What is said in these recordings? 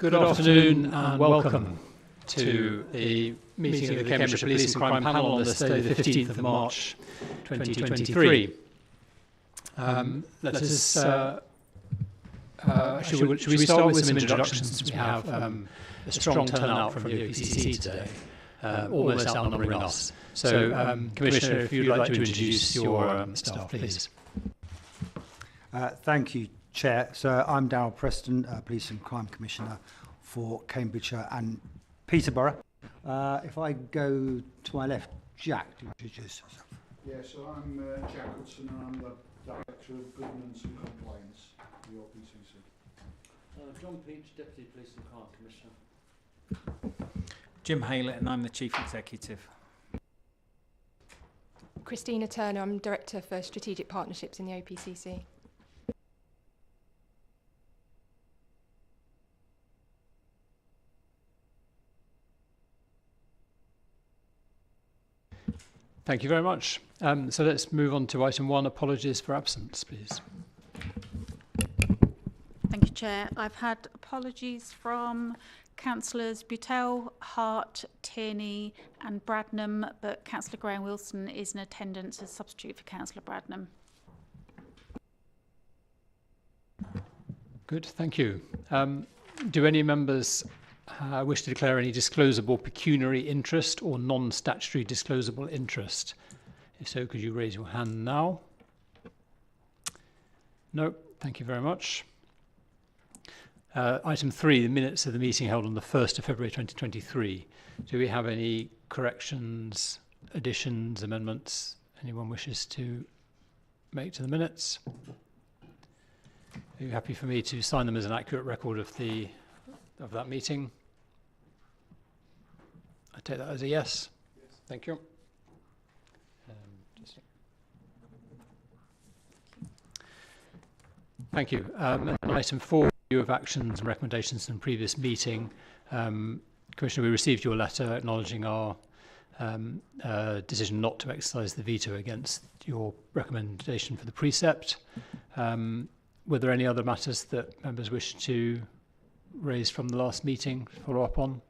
Good afternoon and welcome to the meeting of the Cambridgeshire Police and Crime Panel on this day, the 15th of March 2023. Should we start with some introductions? We have a strong turnout from the OPCC today, almost outnumbering us. So, Commissioner, if you'd like to introduce your staff, please. Thank you, Chair. So I'm Darryl Preston, Police and Crime Commissioner for Cambridgeshire and Peterborough. If I go to my left, Jack, do you introduce yourself? Yeah, so I'm Jack Hudson and I'm the Director of Governance and Compliance for the OPCC. John Peach, Deputy Police and Crime Commissioner. Jim Haylett and I'm the Chief Executive. Christina Turner, I'm Director for Strategic Partnerships in the OPCC. Thank you very much. So let's move on to item 1, apologies for absence, please. Thank you, Chair. I've had apologies from Councillors Butel, Hart, Tierney and Bradnam, but Councillor Graham-Wilson is in attendance as substitute for Councillor Bradnam. Good, thank you. Do any members wish to declare any disclosable pecuniary interest or non-statutory disclosable interest? If so, could you raise your hand now? No, thank you very much. Item 3, the minutes of the meeting held on the 1st of February 2023. Do we have any corrections, additions, amendments anyone wishes to make to the minutes? Are you happy for me to sign them as an accurate record of that meeting? I take that as a yes. Thank you. Thank you. Item 4, review of actions and recommendations from the previous meeting. Commissioner, we received your letter acknowledging our decision not to exercise the veto against your recommendation for the precept. Were there any other matters that members wish to raise from the last meeting, follow up on?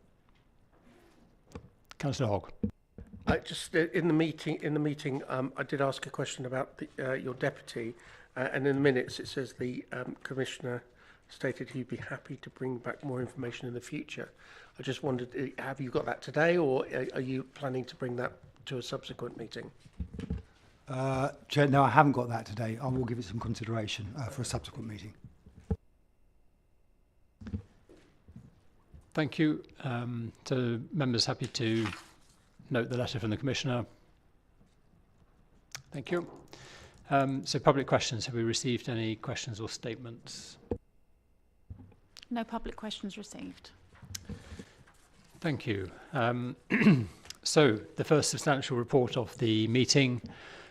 Councillor Hogg. Just in the meeting, I did ask a question about your deputy, and in the minutes it says the commissioner stated he'd be happy to bring back more information in the future. I just wondered, have you got that today, or are you planning to bring that to a subsequent meeting? Chair, no, I haven't got that today. I will give it some consideration for a subsequent meeting. Thank you. So members happy to note the letter from the Commissioner? Thank you. So public questions. Have we received any questions or statements? No public questions received. Thank you. So the first substantial report of the meeting,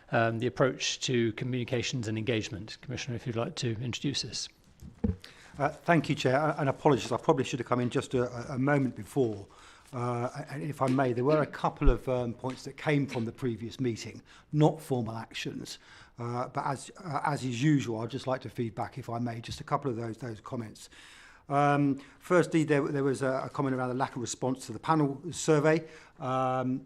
the approach to communications and engagement. Commissioner, if you'd like to introduce this. Thank you, Chair, and apologies. I probably should have come in just a moment before. And if I may, there were a couple of points that came from the previous meeting, not formal actions. But as is usual, I'd just like to feedback, if I may, just a couple of those comments. Firstly, there was a comment around the lack of response to the panel survey, and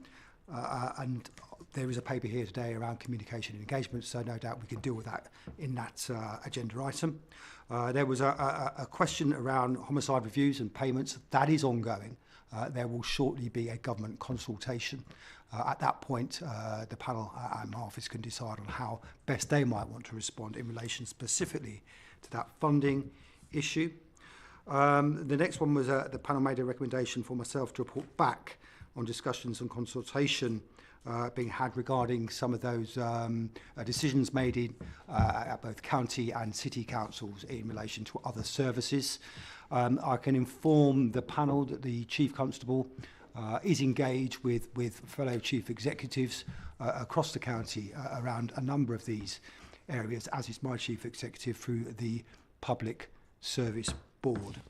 there is a paper here today around communication and engagement, so no doubt we can deal with that in that agenda item. There was a question around homicide reviews and payments. That is ongoing. There will shortly be a government consultation. At that point, the panel and my office can decide on how best they might want to respond in relation specifically to that funding issue. The next one was the panel made a recommendation for myself to report back on discussions and consultation being had regarding some of those decisions made at both county and city councils in relation to other services. I can inform the panel that the Chief Constable is engaged with fellow Chief Executives across the county around a number of these areas, as is my Chief Executive through the Public Service Board.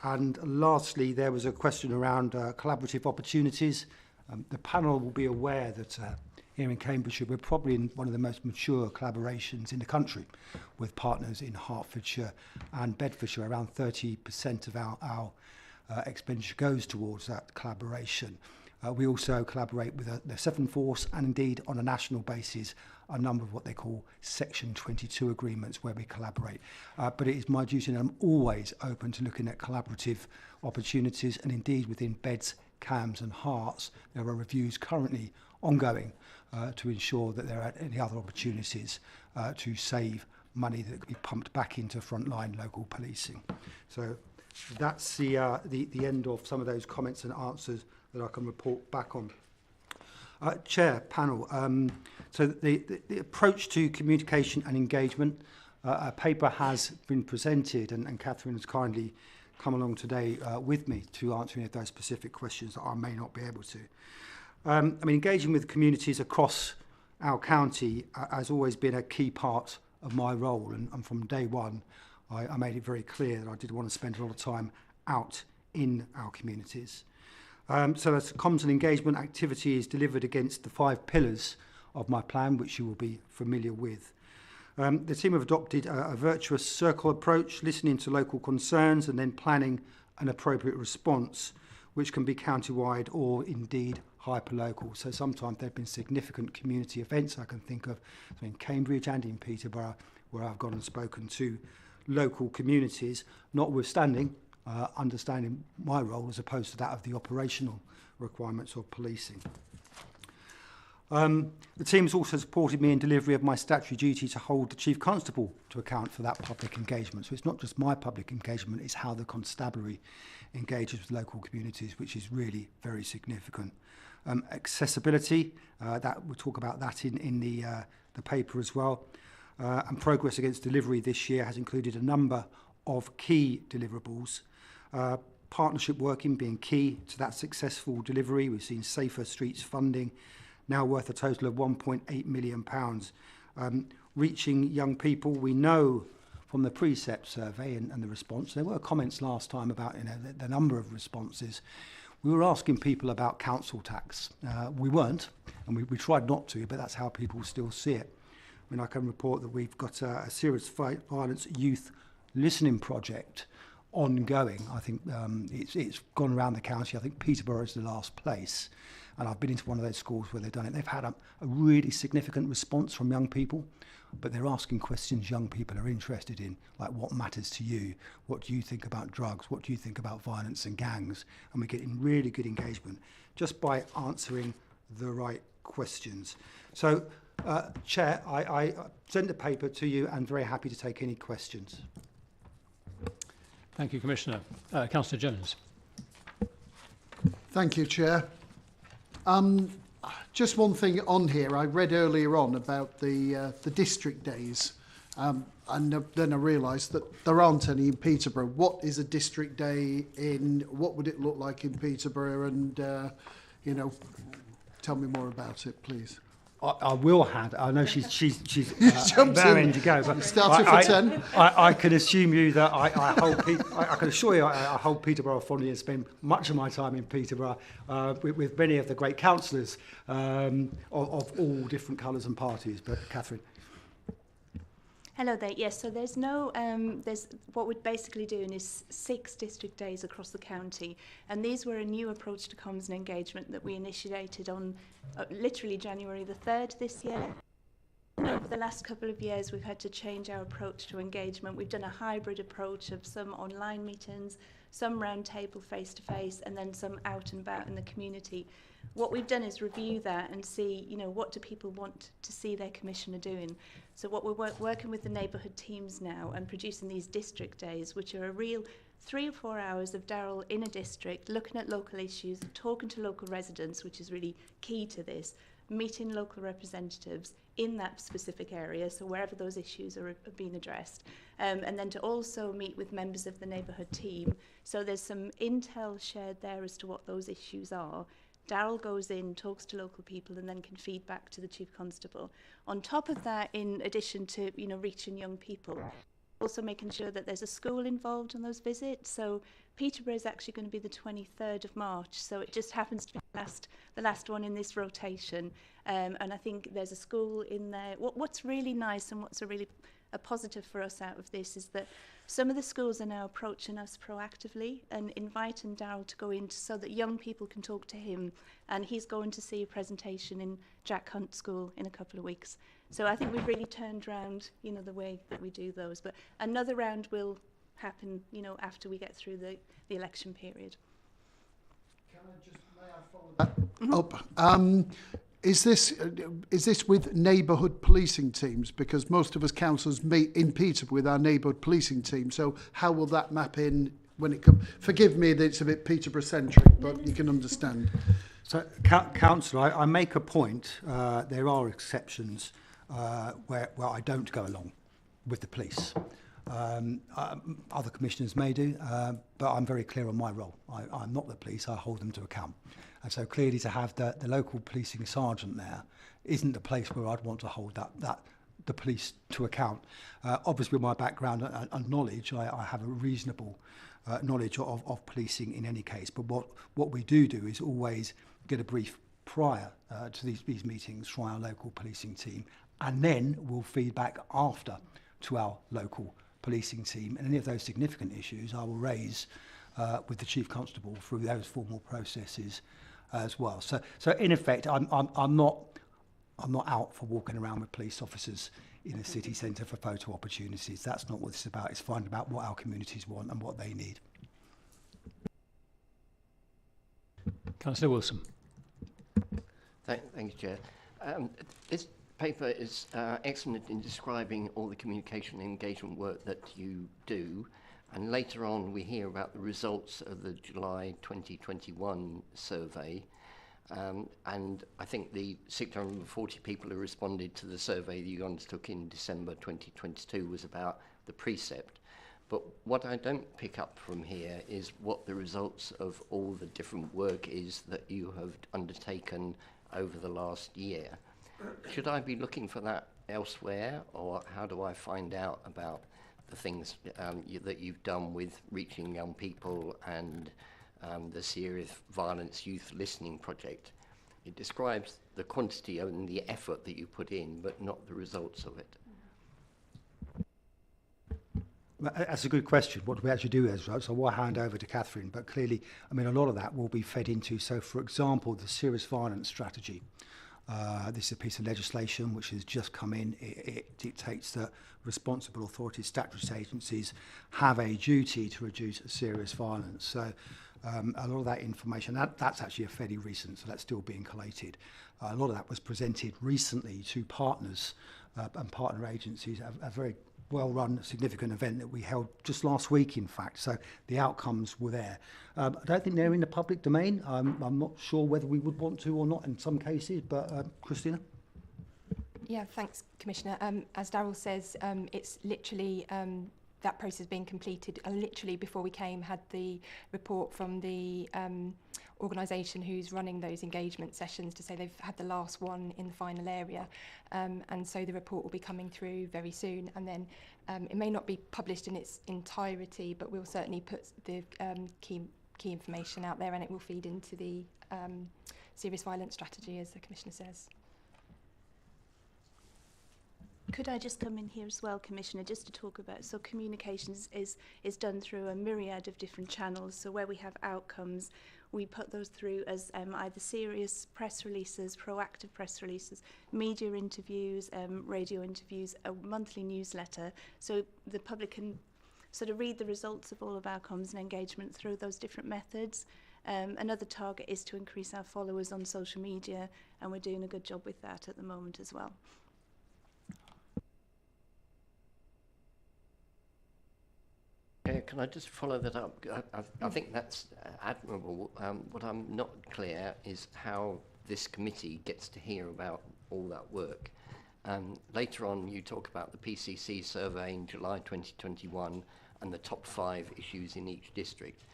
And lastly, there was a question around collaborative opportunities. The panel will be aware that here in Cambridgeshire, we're probably in one of the most mature collaborations in the country with partners in Hertfordshire and Bedfordshire. Around 30% of our expenditure goes towards that collaboration. We also collaborate with the Seven Force and indeed on a national basis a number of what they call Section 22 agreements where we collaborate. But it is my duty and I'm always open to looking at collaborative opportunities, and indeed within Beds, Cams and Herts there are reviews currently ongoing to ensure that there are any other opportunities to save money that could be pumped back into frontline local policing. So that's the end of some of those comments and answers that I can report back on. Chair, panel, so the approach to communication and engagement, a paper has been presented and Catherine has kindly come along today with me to answer any of those specific questions that I may not be able to. I mean, engaging with communities across our county has always been a key part of my role, and from day one I made it very clear that I did want to spend a lot of time out in our communities. So as comms and engagement activity is delivered against the 5 pillars of my plan, which you will be familiar with. The team have adopted a virtuous circle approach, listening to local concerns and then planning an appropriate response, which can be county-wide or indeed hyper-local. So sometimes there have been significant community events I can think of in Cambridge and in Peterborough, where I've gone and spoken to local communities, notwithstanding understanding my role as opposed to that of the operational requirements of policing. The team has also supported me in delivery of my statutory duty to hold the Chief Constable to account for that public engagement. So it's not just my public engagement, it's how the constabulary engages with local communities, which is really very significant. Accessibility, that we'll talk about that in the paper as well. And progress against delivery this year has included a number of key deliverables. Partnership working being key to that successful delivery. We've seen Safer Streets funding, now worth a total of £1.8 million. Reaching young people, we know from the Precept survey and the response, there were comments last time about the number of responses. We were asking people about council tax. We weren't, and we tried not to, but that's how people still see it. I mean, I can report that we've got a serious violence youth listening project ongoing. I think it's gone around the county. I think Peterborough is the last place. And I've been into one of those schools where they've done it. They've had a really significant response from young people, but they're asking questions young people are interested in, like what matters to you? What do you think about drugs? What do you think about violence and gangs? And we're getting really good engagement just by answering the right questions. So, Chair, I sent the paper to you and very happy to take any questions. Thank you, Commissioner. Councillor Jones. Thank you, Chair. Just one thing on here. I read earlier on about the district days, and then I realised that there aren't any in Peterborough. What is a district day in? What would it look like in Peterborough? And tell me more about it, please. I will have. I know she's Jumped raring in. to go. But Started for 10. I can assume you that I can assure you I hold Peterborough fondly and spend much of my time in Peterborough with many of the great councillors of all different colours and parties. But Catherine. Hello there. Yes, so there's what we're basically doing is 6 district days across the county, and these were a new approach to comms and engagement that we initiated on literally January the 3rd this year. Over the last couple of years, we've had to change our approach to engagement. We've done a hybrid approach of some online meetings, some roundtable face-to-face, and then some out and about in the community. What we've done is review that and see, what do people want to see their commissioner doing. So what we're working with the neighbourhood teams now and producing these district days, which are a real 3 or 4 hours of Daryl in a district, looking at local issues, talking to local residents, which is really key to this, meeting local representatives in that specific area, so wherever those issues are being addressed, and then to also meet with members of the neighbourhood team. So there's some intel shared there as to what those issues are. Daryl goes in, talks to local people, and then can feed back to the Chief Constable. On top of that, in addition to reaching young people, also making sure that there's a school involved in those visits. So Peterborough is actually going to be the 23rd of March, so it just happens to be the last one in this rotation. And I think there's a school in there. What's really nice and what's a positive for us out of this is that some of the schools are now approaching us proactively and inviting Darryl to go in so that young people can talk to him, and he's going to see a presentation in Jack Hunt School in a couple of weeks. So I think we've really turned around, you know, the way that we do those. But another round will happen, you know, after we get through the election period. Can I just, may I follow that up? Is this with neighbourhood policing teams? Because most of us councillors meet in Peterborough with our neighbourhood policing team. So how will that map in when it comes? Forgive me that it's a bit Peterborough centric, but you can understand. So, Councillor, I make a point. There are exceptions where I don't go along with the police. Other commissioners may do, but I'm very clear on my role. I'm not the police, I hold them to account. And so clearly to have the local policing sergeant there isn't the place where I'd want to hold the police to account. Obviously with my background and knowledge, I have a reasonable knowledge of policing in any case, but what we do is always get a brief prior to these meetings from our local policing team, and then we'll feed back after to our local policing team, and any of those significant issues I will raise with the Chief Constable through those formal processes as well. So in effect, I'm not out for walking around with police officers in a city centre for photo opportunities. That's not what this is about. It's finding out what our communities want and what they need. Councillor Wilson. Thank you, Chair. This paper is excellent in describing all the communication and engagement work that you do, and later on we hear about the results of the July 2021 survey, and I think the 640 people who responded to the survey that you undertook in December 2022 was about the precept. But what I don't pick up from here is what the results of all the different work is that you have undertaken over the last year. Should I be looking for that elsewhere, or how do I find out about the things that you've done with reaching young people and the Serious Violence Youth Listening Project? It describes the quantity and the effort that you put in, but not the results of it. That's a good question. What do we actually do as well? So I'll hand over to Catherine, but clearly, I mean, a lot of that will be fed into. So, for example, the serious violence strategy. This is a piece of legislation which has just come in. It dictates that responsible authorities, statutory agencies, have a duty to reduce serious violence. So a lot of that information, that's actually a fairly recent, so that's still being collated. A lot of that was presented recently to partners and partner agencies, a very well-run, significant event that we held just last week, in fact. So the outcomes were there. I don't think they're in the public domain. I'm not sure whether we would want to or not in some cases, but Christina? Yeah, thanks, Commissioner. As Darryl says, it's literally that process being completed. Literally before we came, had the report from the organisation who's running those engagement sessions to say they've had the last one in the final area, and so the report will be coming through very soon, and then it may not be published in its entirety, but we'll certainly put the key information out there, and it will feed into the serious violence strategy, as the Commissioner says. Could I just come in here as well, Commissioner, just to talk about, so communications is done through a myriad of different channels. So where we have outcomes, we put those through as either serious press releases, proactive press releases, media interviews, radio interviews, a monthly newsletter. So the public can sort of read the results of all of our comms and engagement through those different methods. Another target is to increase our followers on social media, and we're doing a good job with that at the moment as well. Can I just follow that up? I think that's admirable. What I'm not clear is how this committee gets to hear about all that work. Later on, you talk about the PCC survey in July 2021 and the top 5 issues in each district.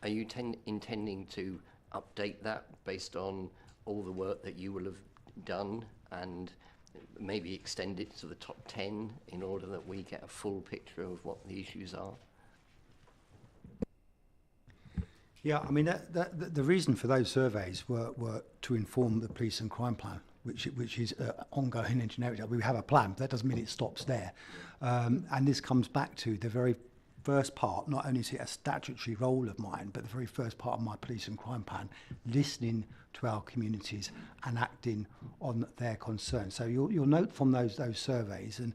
Are you intending to update that based on all the work that you will have done and maybe extend it to the top 10 in order that we get a full picture of what the issues are? Yeah, I mean, the reason for those surveys were to inform the police and crime plan, which is ongoing and generic. We have a plan, but that doesn't mean it stops there. And this comes back to the very first part. Not only is it a statutory role of mine, but the very first part of my police and crime plan, listening to our communities and acting on their concerns. So you'll note from those surveys, and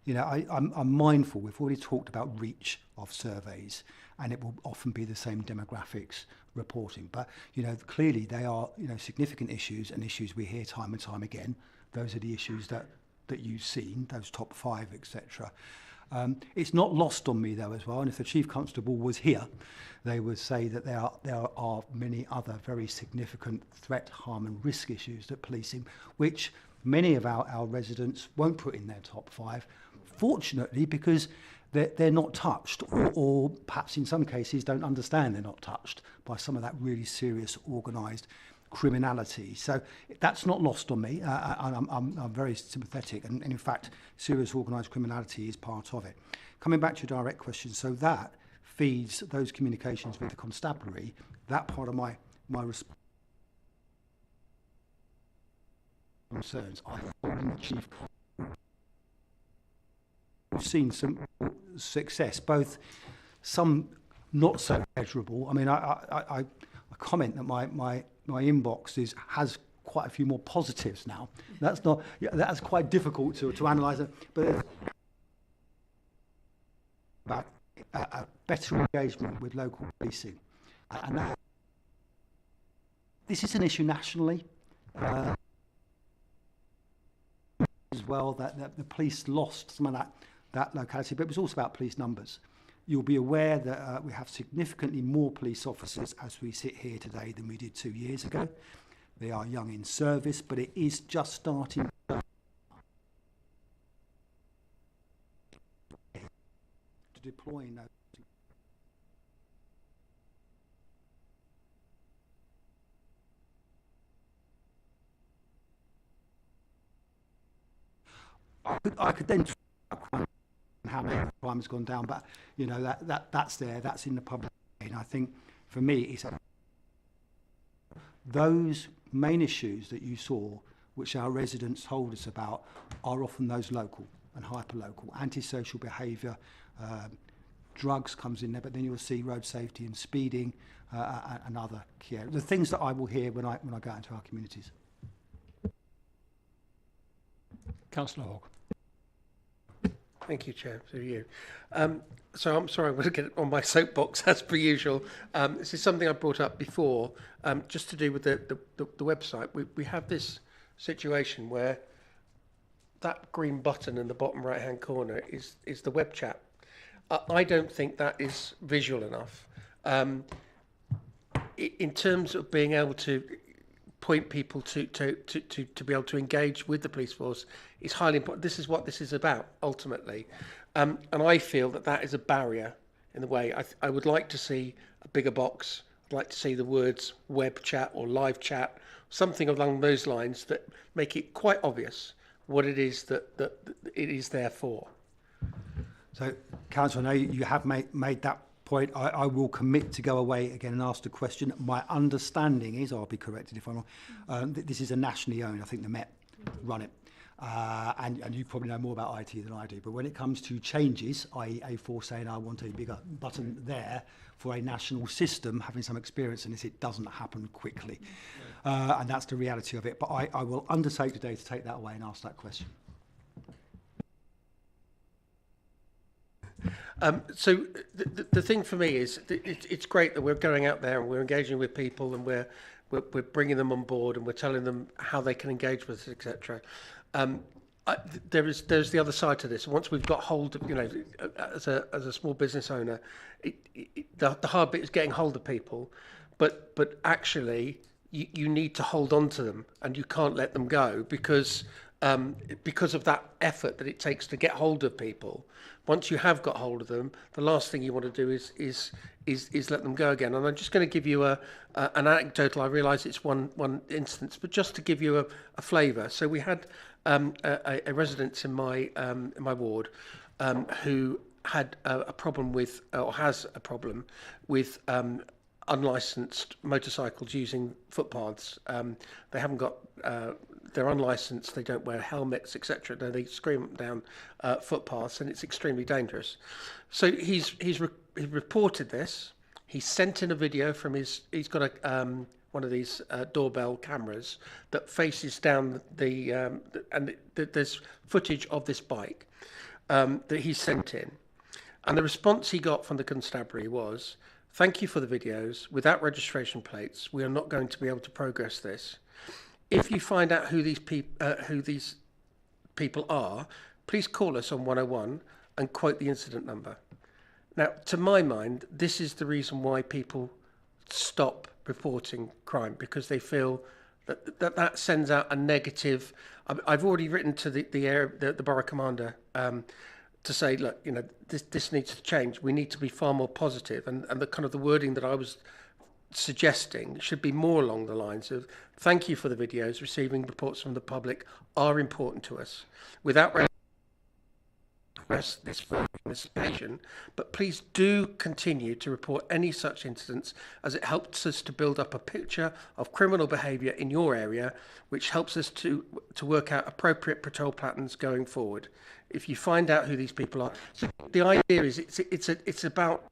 you know, I'm mindful. We've already talked about reach of surveys, and it will often be the same demographics reporting. But you know, clearly they are, you know, significant issues and issues we hear time and time again. Those are the issues that you've seen, those top 5, etc. It's not lost on me though as well, and if the Chief Constable was here, they would say that there are many other very significant threat, harm and risk issues that policing, which many of our residents won't put in their top 5, fortunately, because they're not touched, or perhaps in some cases don't understand they're not touched by some of that really serious organised criminality. So that's not lost on me, and I'm very sympathetic, and in fact serious organised criminality is part of it. Coming back to your direct question, so that feeds those communications with the constabulary. That part of my response concerns are the chief. We've seen some success, both some not so measurable. I mean, I comment that my inbox has quite a few more positives now. That's not, that's quite difficult to analyse it, but about a better engagement with local policing, and that, this is an issue nationally as well, that the police lost some of that locality, but it was also about police numbers. You'll be aware that we have significantly more police officers as we sit here today than we did 2 years ago. They are young in service, but it is just starting to deploy those. I could then talk about how many crime has gone down, but you know, that's there, that's in the public. And I think for me, it's those main issues that you saw, which our residents told us about, are often those local and hyper-local. Antisocial behaviour, drugs comes in there, but then you'll see road safety and speeding and other key areas. The things that I will hear when I go out into our communities. Councillor Hogg. Thank you, Chair. To you. So I'm sorry, I'm going to get on my soapbox as per usual. This is something I brought up before, just to do with the website. We have this situation where that green button in the bottom right-hand corner is the web chat. I don't think that is visual enough. In terms of being able to point people to be able to engage with the police force is highly important. This is what this is about, ultimately. And I feel that is a barrier in the way. I would like to see a bigger box. I'd like to see the words web chat or live chat, something along those lines that make it quite obvious what it is that it is there for. So, Councillor, I know you have made that point. I will commit to go away again and ask the question. My understanding is, I'll be corrected if I'm wrong, this is a nationally owned, I think the Met run it. And you probably know more about IT than I do, but when it comes to changes, i.e. A4 saying I want a bigger button there for a national system, having some experience in this, it doesn't happen quickly. And that's the reality of it. But I will undertake today to take that away and ask that question. So the thing for me is it's great that we're going out there and we're engaging with people and we're bringing them on board and we're telling them how they can engage with us, etc. There's the other side to this. Once we've got hold of, you know, as a small business owner, the hard bit is getting hold of people, but actually you need to hold on to them and you can't let them go because of that effort that it takes to get hold of people. Once you have got hold of them, the last thing you want to do is let them go again. And I'm just going to give you an anecdotal. I realise it's one instance, but just to give you a flavour. So we had a resident in my ward who had a problem with, or has a problem with unlicensed motorcycles using footpaths. They haven't got, they're unlicensed, they don't wear helmets, etc. They scream up down footpaths, and it's extremely dangerous. So he reported this. He sent in a video from he's got a one of these doorbell cameras that faces down there's footage of this bike that he sent in. And the response he got from the constabulary was, "Thank you for the videos. Without registration plates, we are not going to be able to progress this. If you find out who these people are, please call us on 101 and quote the incident number." Now, to my mind, this is the reason why people stop reporting crime, because they feel that sends out a negative. I've already written to the borough commander to say, look, you know, this needs to change. We need to be far more positive, and the kind of the wording that I was suggesting should be more along the lines of, thank you for the videos. Receiving reports from the public are important to us. Without this for this occasion, but please do continue to report any such incidents, as it helps us to build up a picture of criminal behaviour in your area, which helps us to work out appropriate patrol patterns going forward. If you find out who these people are, so the idea is it's about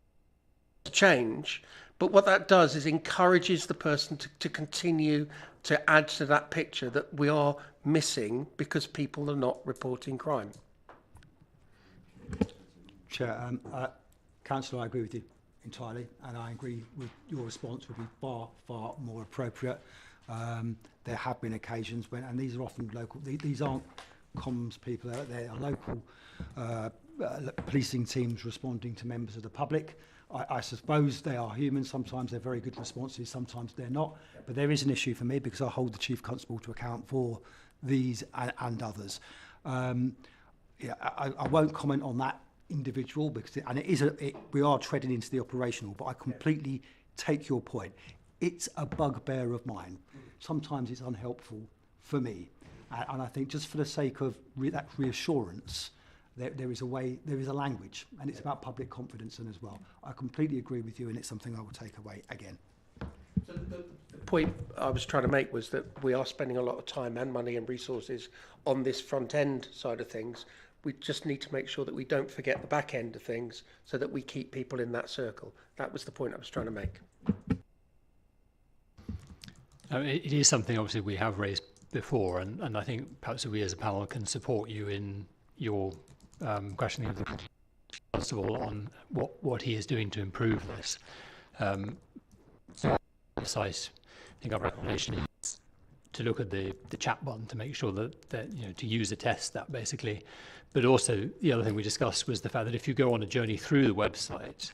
change, but what that does is encourages the person to continue to add to that picture that we are missing because people are not reporting crime. Chair, Councillor, I agree with you entirely, and I agree with your response would be far, far more appropriate. There have been occasions when, and these are often local, these aren't comms people, they are local policing teams responding to members of the public. I suppose they are human. Sometimes they're very good responses, sometimes they're not. But there is an issue for me because I hold the Chief Constable to account for these and others. Yeah, I won't comment on that individual because we are treading into the operational, but I completely take your point. It's a bugbear of mine. Sometimes it's unhelpful for me, and I think just for the sake of that reassurance, there is a way, there is a language, and it's about public confidence and as well. I completely agree with you, and it's something I will take away again. So the point I was trying to make was that we are spending a lot of time and money and resources on this front end side of things. We just need to make sure that we don't forget the back end of things so that we keep people in that circle. That was the point I was trying to make. It is something obviously we have raised before, and I think perhaps we as a panel can support you in your questioning of the Constable on what he is doing to improve this. Precise, I think our recommendation is to look at the chat button to make sure that you know, to use a test that basically. But also the other thing we discussed was the fact that if you go on a journey through the website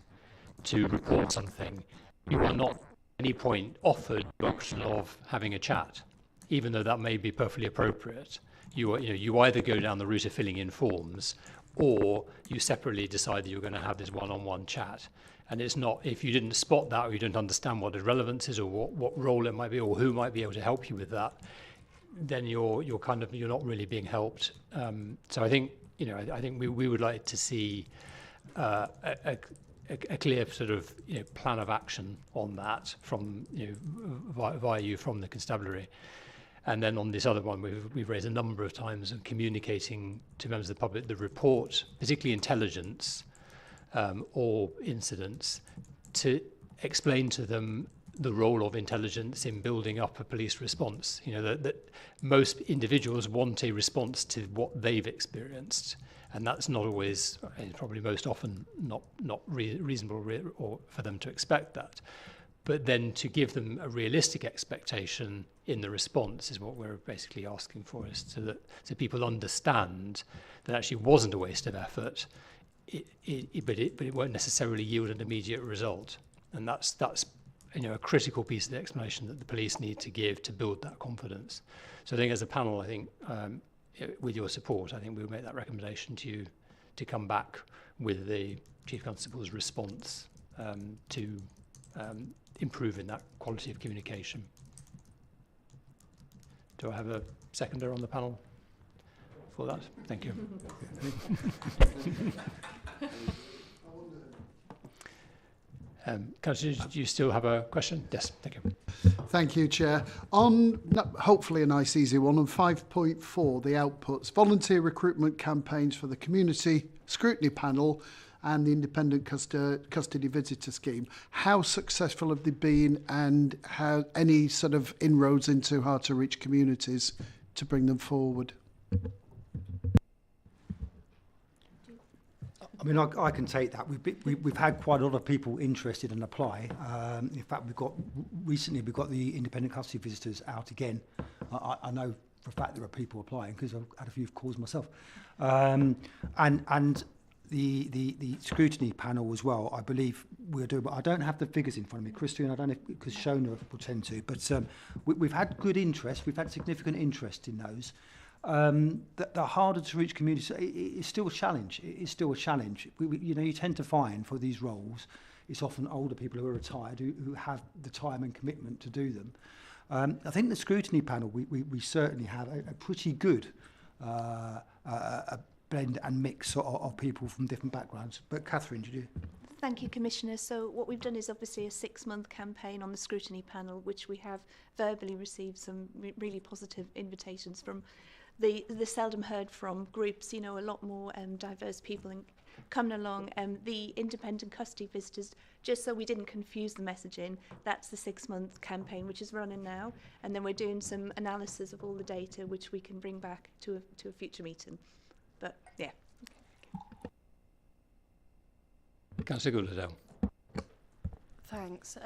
to report something, you are not at any point offered the option of having a chat, even though that may be perfectly appropriate. You either go down the route of filling in forms, or you separately decide that you're going to have this one-on-one chat. And it's not, if you didn't spot that, or you don't understand what the relevance is, or what role it might be, or who might be able to help you with that, then you're not really being helped. So I think, you know, I think we would like to see a clear sort of, you know, plan of action on that from, you know, via you from the constabulary. And then on this other one, we've raised a number of times of communicating to members of the public the report, particularly intelligence or incidents, to explain to them the role of intelligence in building up a police response. You know, that most individuals want a response to what they've experienced, and that's not always, probably most often, not reasonable or for them to expect that. But then to give them a realistic expectation in the response is what we're basically asking for, is so people understand that actually wasn't a waste of effort, but it won't necessarily yield an immediate result. And that's you know, a critical piece of the explanation that the police need to give to build that confidence. So I think as a panel, I think with your support, I think we'll make that recommendation to you to come back with the Chief Constable's response to improving that quality of communication. Do I have a seconder on the panel? for that. Thank you. Councillor, do you still have a question? Yes, thank you. Thank you, Chair. On, hopefully a nice easy one, on 5.4, the outputs, volunteer recruitment campaigns for the community scrutiny panel and the independent custody visitor scheme. How successful have they been, and how any sort of inroads into hard to reach communities to bring them forward? I mean, I can take that. We've had quite a lot of people interested and apply. In fact, recently we've got the independent custody visitors out again. I know for a fact there are people applying because I've had a few calls myself. And the scrutiny panel as well, I believe we're doing, but I don't have the figures in front of me. Christian, I don't know if, because Shona will tend to, but we've had good interest. We've had significant interest in those. The harder to reach communities is still a challenge. It is still a challenge. You tend to find for these roles, it's often older people who are retired who have the time and commitment to do them. I think the scrutiny panel, we certainly have a pretty good a blend and mix of people from different backgrounds. But Catherine, did you? Thank you, Commissioner. So what we've done is obviously a 6-month campaign on the scrutiny panel, which we have verbally received some really positive invitations from the seldom heard from groups, a lot more diverse people coming along. The independent custody visitors, just so we didn't confuse the messaging, that's the 6-month campaign which is running now, and then we're doing some analysis of all the data which we can bring back to a future meeting. But yeah. Councillor Goodladell. Thanks.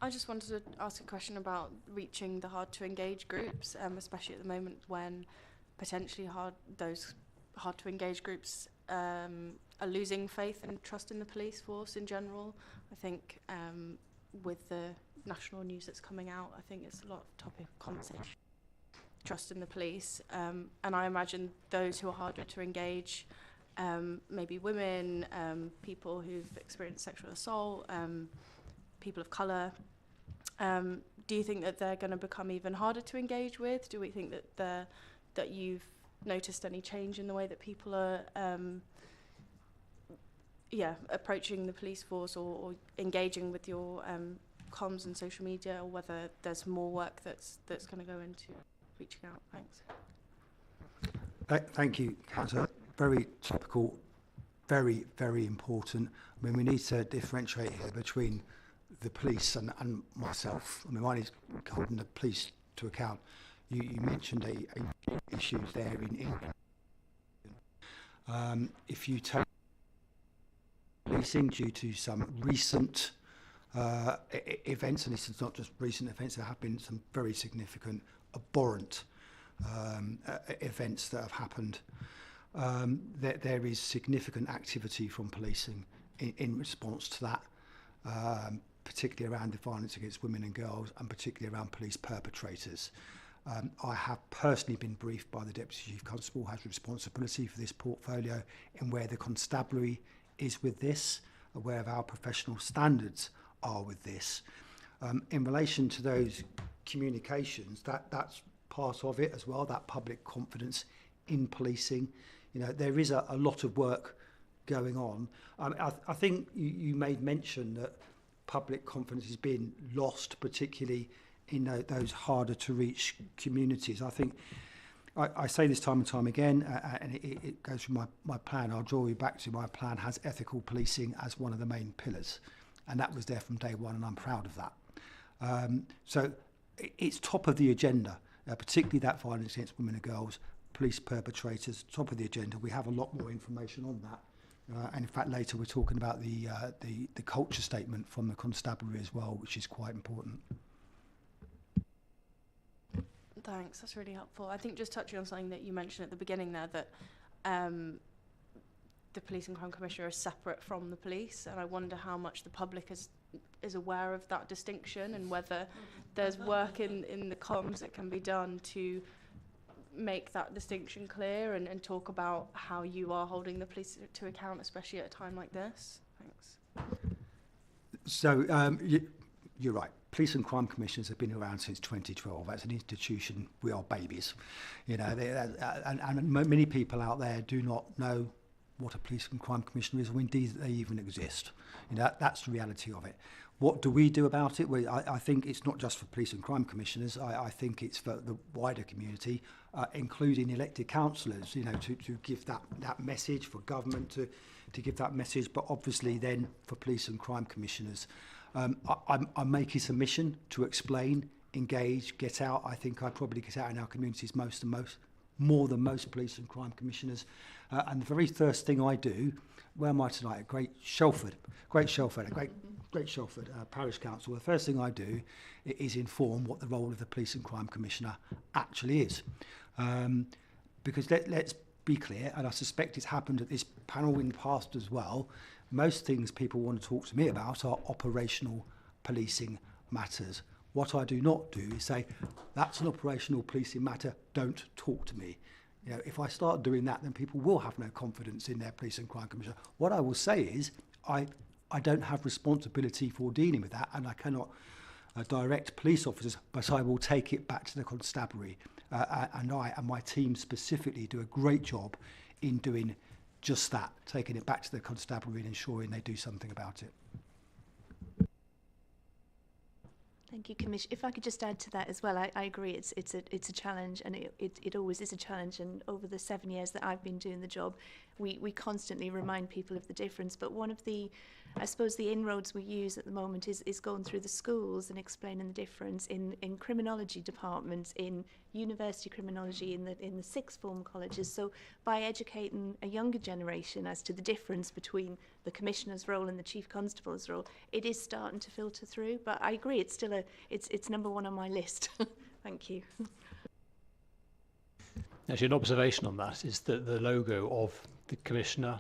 I just wanted to ask a question about reaching the hard to engage groups, especially at the moment when potentially those hard to engage groups are losing faith and trust in the police force in general. I think with the national news that's coming out, I think it's a lot of topic of conversation. Trust in the police, and I imagine those who are harder to engage, maybe women, people who've experienced sexual assault, people of colour. Do you think that they're going to become even harder to engage with? Do we think that you've noticed any change in the way that people are approaching the police force or engaging with your comms and social media, or whether there's more work that's going to go into reaching out? Thanks. Thank you, Councillor. Very topical, very, very important. I mean, we need to differentiate here between the police and myself. I mean, mine is holding the police to account. You mentioned a issues there in if you take policing due to some recent events, and this is not just recent events, there have been some very significant abhorrent events that have happened. There is significant activity from policing in response to that, particularly around the violence against women and girls, and particularly around police perpetrators. I have personally been briefed by the Deputy Chief Constable, who has responsibility for this portfolio, in where the constabulary is with this, where our professional standards are with this. In relation to those communications, that's part of it as well, that public confidence in policing. There is a lot of work going on. I think you made mention that public confidence has been lost, particularly in those harder to reach communities. I think I say this time and time again, and it goes from my plan. I'll draw you back to my plan has ethical policing as one of the main pillars, and that was there from day one, and I'm proud of that. So it's top of the agenda, particularly that violence against women and girls, police perpetrators, top of the agenda. We have a lot more information on that. And in fact, later we're talking about the culture statement from the constabulary as well, which is quite important. Thanks, that's really helpful. I think just touching on something that you mentioned at the beginning there, that the Police and Crime Commissioner is separate from the police, and I wonder how much the public is aware of that distinction, and whether there's work in the comms that can be done to make that distinction clear and talk about how you are holding the police to account, especially at a time like this. Thanks. So you're right. Police and crime commissioners have been around since 2012. That's an institution. We are babies, you know. And many people out there do not know what a police and crime commissioner is, or indeed that they even exist. You know, that's the reality of it. What do we do about it? Well, I think it's not just for police and crime commissioners. I think it's for the wider community, including elected councillors. You know, to give that message, for government to give that message, but obviously then for police and crime commissioners. I'm making some mission to explain, engage, get out. I think I probably get out in our communities more than most police and crime commissioners. And the very first thing I do, where am I tonight? At Great Shelford Parish Council. The first thing I do is inform what the role of the police and crime commissioner actually is. Because let's be clear, and I suspect it's happened at this panel in the past as well, most things people want to talk to me about are operational policing matters. What I do not do is say, that's an operational policing matter, don't talk to me. You know, if I start doing that, then people will have no confidence in their police and crime commissioner. What I will say is, I don't have responsibility for dealing with that, and I cannot direct police officers, but I will take it back to the constabulary. And I and my team specifically do a great job in doing just that, taking it back to the constabulary and ensuring they do something about it. Thank you, Commissioner. If I could just add to that as well, I agree it's a challenge, and it always is a challenge. And over the 7 years that I've been doing the job, we constantly remind people of the difference. But one of the, I suppose, the inroads we use at the moment is going through the schools and explaining the difference in criminology departments, in university criminology, in the sixth form colleges. So by educating a younger generation as to the difference between the commissioner's role and the chief constable's role, it is starting to filter through. But I agree, it's still it's number one on my list. Thank you. Actually, an observation on that is that the logo of the commissioner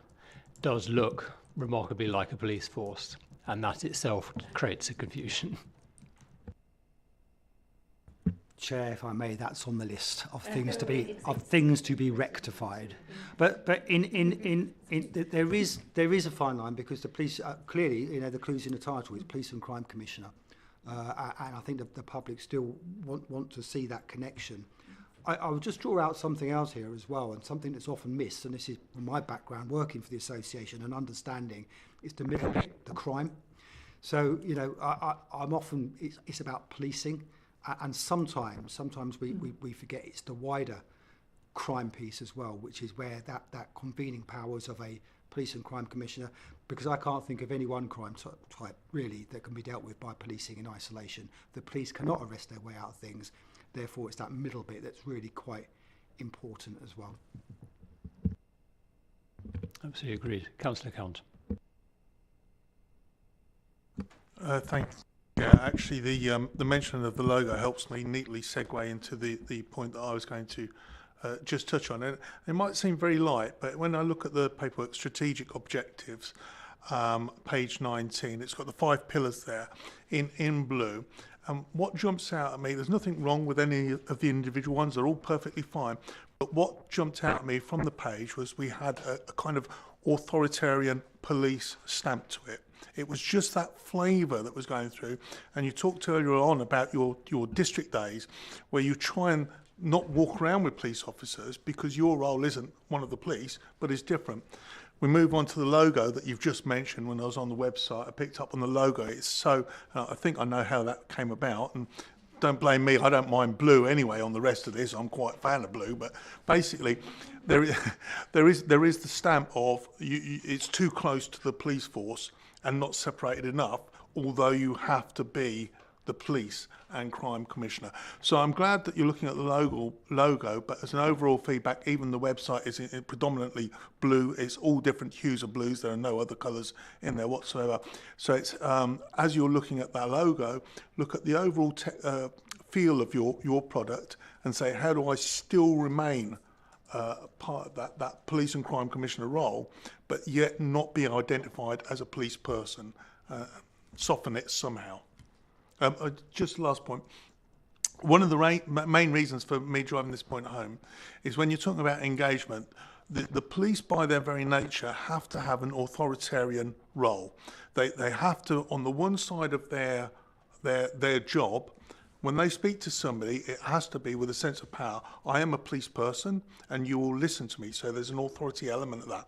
does look remarkably like a police force, and that itself creates a confusion. Chair, if I may, that's on the list of things to be rectified. But there is a fine line, because the police clearly, you know, the clue's in the title, it's police and crime commissioner, and I think the public still want to see that connection. I would just draw out something else here as well, and something that's often missed, and this is from my background working for the association and understanding, is the middle bit, the crime. So, you know, I'm often, it's about policing, and sometimes we forget it's the wider crime piece as well, which is where that convening powers of a police and crime commissioner, because I can't think of any one crime type really that can be dealt with by policing in isolation. The police cannot arrest their way out of things. Therefore, it's that middle bit that's really quite important as well. Absolutely agreed. Councillor Count. Thanks. Yeah, actually, the mention of the logo helps me neatly segue into the point that I was going to just touch on. And it might seem very light, but when I look at the paperwork strategic objectives, page 19, it's got the 5 pillars there in blue. What jumps out at me, there's nothing wrong with any of the individual ones, they're all perfectly fine. But what jumped out at me from the page was we had a kind of authoritarian police stamp to it. It was just that flavour that was going through. And you talked earlier on about your district days, where you try and not walk around with police officers because your role isn't one of the police, but is different. We move on to the logo that you've just mentioned. When I was on the website, I picked up on the logo. It's so, I think I know how that came about. And don't blame me, I don't mind blue anyway on the rest of this. I'm quite a fan of blue. But basically, there is the stamp of it's too close to the police force and not separated enough, although you have to be the police and crime commissioner. So I'm glad that you're looking at the logo, but as an overall feedback, even the website is predominantly blue. It's all different hues of blues. There are no other colours in there whatsoever. So it's as you're looking at that logo, look at the overall feel of your product and say, how do I still remain part of that police and crime commissioner role, but yet not be identified as a police person? Soften it somehow. Just last point. One of the main reasons for me driving this point home is when you're talking about engagement, the police by their very nature have to have an authoritarian role. They have to, on the one side of their their job, when they speak to somebody, it has to be with a sense of power. I am a police person and you will listen to me. So there's an authority element of that.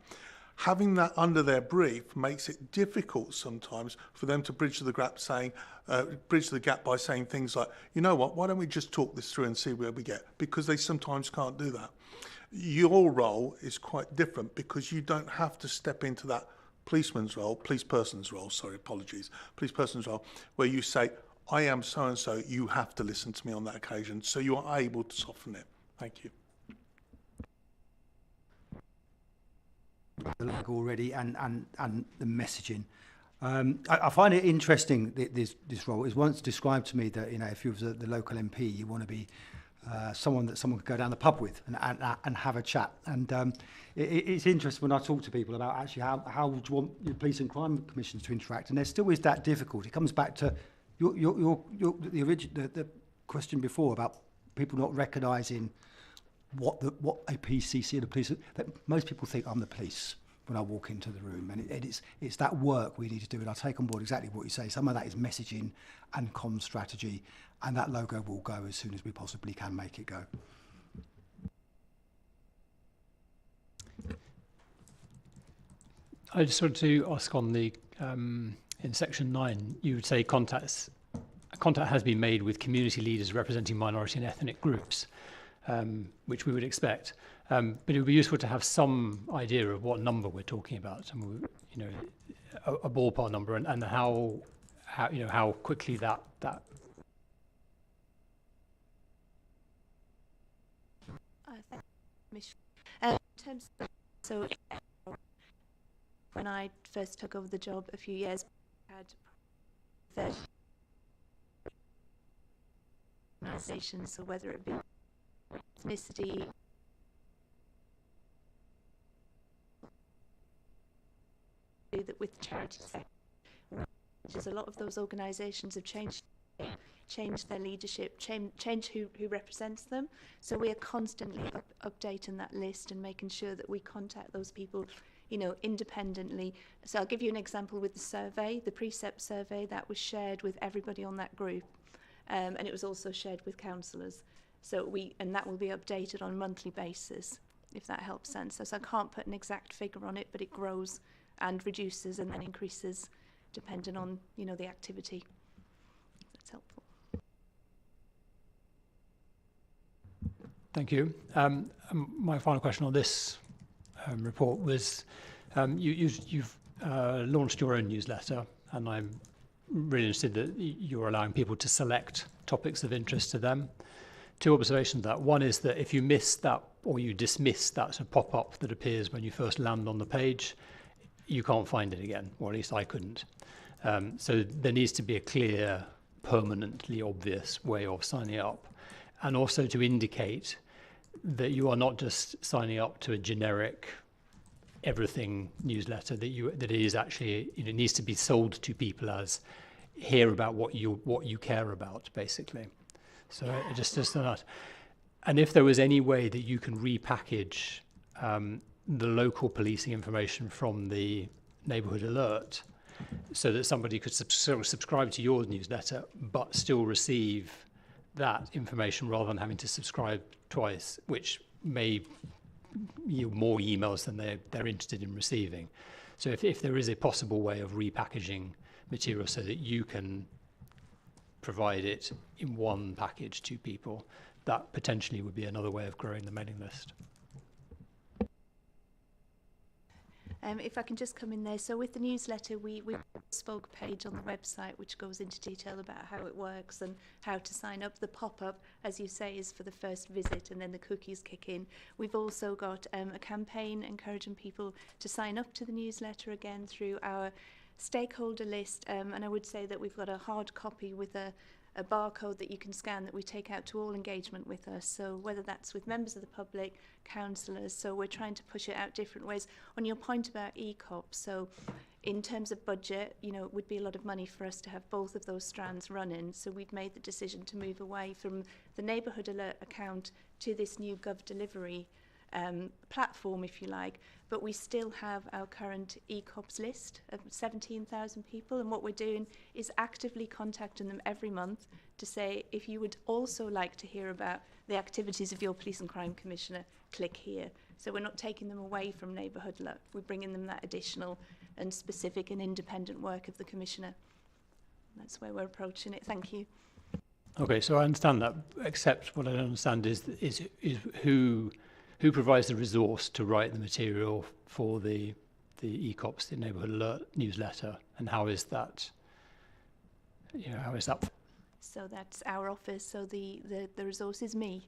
Having that under their brief makes it difficult sometimes for them to bridge the gap by saying things like, you know what, why don't we just talk this through and see where we get? Because they sometimes can't do that. Your role is quite different because you don't have to step into that policeman's role, policeperson's role, policeperson's role, where you say, I am so-and-so, you have to listen to me on that occasion, so you are able to soften it. Thank you. The logo already and the messaging. I find it interesting that this role. It was once described to me that, you know, if you was the local MP, you want to be someone that someone could go down the pub with and have a chat. And it's interesting when I talk to people about actually how would you want your police and crime commissions to interact, and there still is that difficulty. It comes back to the question before about people not recognising what a PCC and the police, that most people think I'm the police when I walk into the room, and it's that work we need to do. And I take on board exactly what you say. Some of that is messaging and comms strategy, and that logo will go as soon as we possibly can make it go. I just wanted to ask on the in section 9, you would say contact has been made with community leaders representing minority and ethnic groups, which we would expect. But it would be useful to have some idea of what number we're talking about, and you know, a ballpark number, and how you know how quickly that. In terms of, so when I first took over the job a few years, I had 30 organisations, so whether it be ethnicity, that with charity sector, a lot of those organisations have changed their leadership, change who represents them. So we are constantly updating that list and making sure that we contact those people, you know, independently. So I'll give you an example with the survey, the precept survey that was shared with everybody on that group, and it was also shared with councillors. So that will be updated on a monthly basis, if that helps sense. So I can't put an exact figure on it, but it grows and reduces and then increases depending on, you know, the activity. That's helpful. Thank you. My final question on this report was, you've launched your own newsletter, and I'm really interested that you're allowing people to select topics of interest to them. Two observations of that. One is that if you miss that or you dismiss that sort of pop-up that appears when you first land on the page, you can't find it again, or at least I couldn't. So there needs to be a clear, permanently obvious way of signing up, and also to indicate that you are not just signing up to a generic everything newsletter, that it is actually, you know, it needs to be sold to people as hear about what you care about, basically. So just that. And if there was any way that you can repackage the local policing information from the neighbourhood alert, so that somebody could subscribe to your newsletter but still receive that information rather than having to subscribe twice, which may yield more emails than they're interested in receiving. So if there is a possible way of repackaging material so that you can provide it in one package to people, that potentially would be another way of growing the mailing list. If I can just come in there. So with the newsletter, we have a bespoke page on the website which goes into detail about how it works and how to sign up. The pop-up, as you say, is for the first visit, and then the cookies kick in. We've also got a campaign encouraging people to sign up to the newsletter again through our stakeholder list, and I would say that we've got a hard copy with a barcode that you can scan that we take out to all engagement with us, so whether that's with members of the public, councillors, so we're trying to push it out different ways. On your point about ECOP, so in terms of budget, you know, it would be a lot of money for us to have both of those strands running, so we've made the decision to move away from the neighbourhood alert account to this new Gov delivery platform, if you like, but we still have our current ECOPS list of 17,000 people, and what we're doing is actively contacting them every month to say, if you would also like to hear about the activities of your Police and Crime Commissioner, click here. So we're not taking them away from neighbourhood alert, we're bringing them that additional and specific and independent work of the Commissioner. That's where we're approaching it. Thank you. Okay, so I understand that, except what I don't understand is who provides the resource to write the material for the ECOPS, the Neighbourhood Alert newsletter, and how is that? How is that? So that's our office. So the resource is me.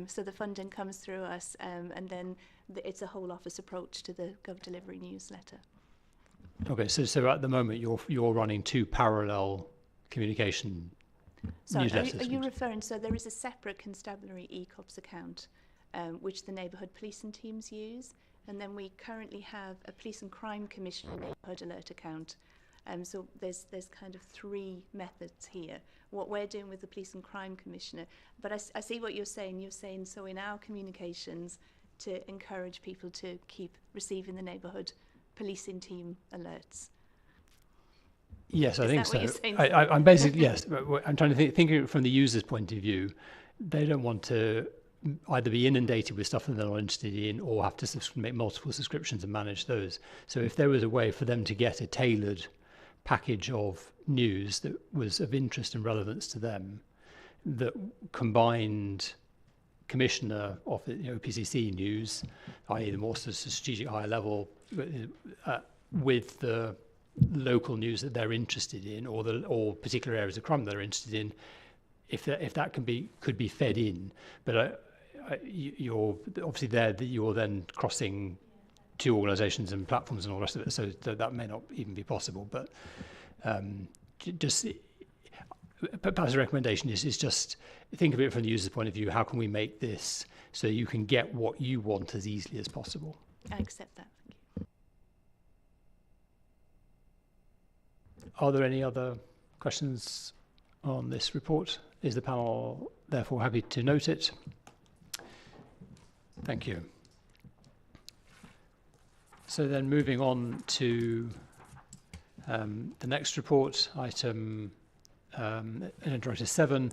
So the funding comes through us, and then it's a whole office approach to the Gov Delivery newsletter. Okay, so at the moment you're running two parallel communication newsletters. Are you referring? So there is a separate constabulary ECOPS account, which the neighbourhood policing teams use, and then we currently have a Police and Crime Commissioner neighbourhood alert account. So there's kind of three methods here. What we're doing with the Police and Crime Commissioner, but I see what you're saying. You're saying so in our communications to encourage people to keep receiving the neighbourhood policing team alerts. Yes, I think so. I'm I'm basically, yes, I'm trying to think of it from the user's point of view. They don't want to either be inundated with stuff that they're not interested in or have to make multiple subscriptions and manage those. So if there was a way for them to get a tailored package of news that was of interest and relevance to them, that combined Commissioner of PCC news, i.e. the more strategic higher level, with the local news that they're interested in, or particular areas of crime they're interested in, if that could be fed in. But you're obviously there that you're then crossing two organisations and platforms and all the rest of it, so that may not even be possible. But just perhaps a recommendation is just think of it from the user's point of view. How can we make this so you can get what you want as easily as possible? I accept that. Thank you. Are there any other questions on this report? Is the panel therefore happy to note it? Thank you. So then moving on to the next report, item Directive 7,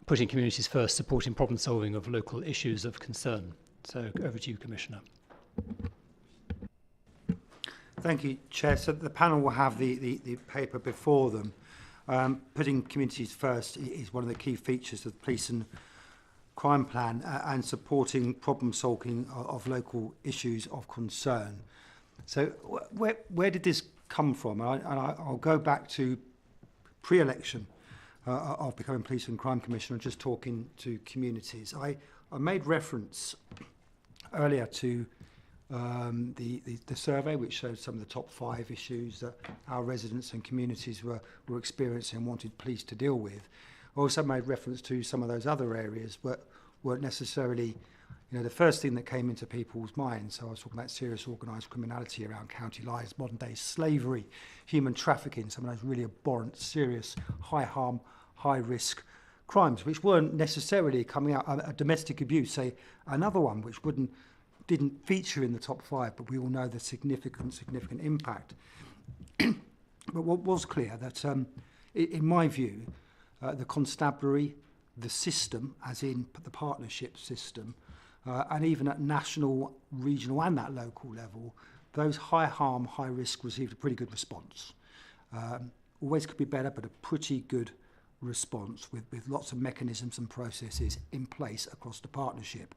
putting communities first, supporting problem solving of local issues of concern. So over to you, Commissioner. Thank you, Chair. So the panel will have the paper before them. Putting communities first is one of the key features of the Police and Crime Plan, and supporting problem solving of local issues of concern. So where did this come from? I'll go back to pre-election of becoming Police and Crime Commissioner and just talking to communities. I made reference earlier to the survey, which showed some of the top 5 issues that our residents and communities were experiencing and wanted police to deal with. I also made reference to some of those other areas but weren't necessarily, the first thing that came into people's minds. So I was talking about serious organised criminality around county lies, modern day slavery, human trafficking, some of those really abhorrent, serious, high harm, high risk crimes, which weren't necessarily coming out. Domestic abuse, say, another one which didn't feature in the top 5, but we all know the significant impact. But what was clear that, in my view, the constabulary, the system, as in the partnership system, and even at national, regional and that local level, those high harm, high risk received a pretty good response. Always could be better, but a pretty good response with lots of mechanisms and processes in place across the partnership.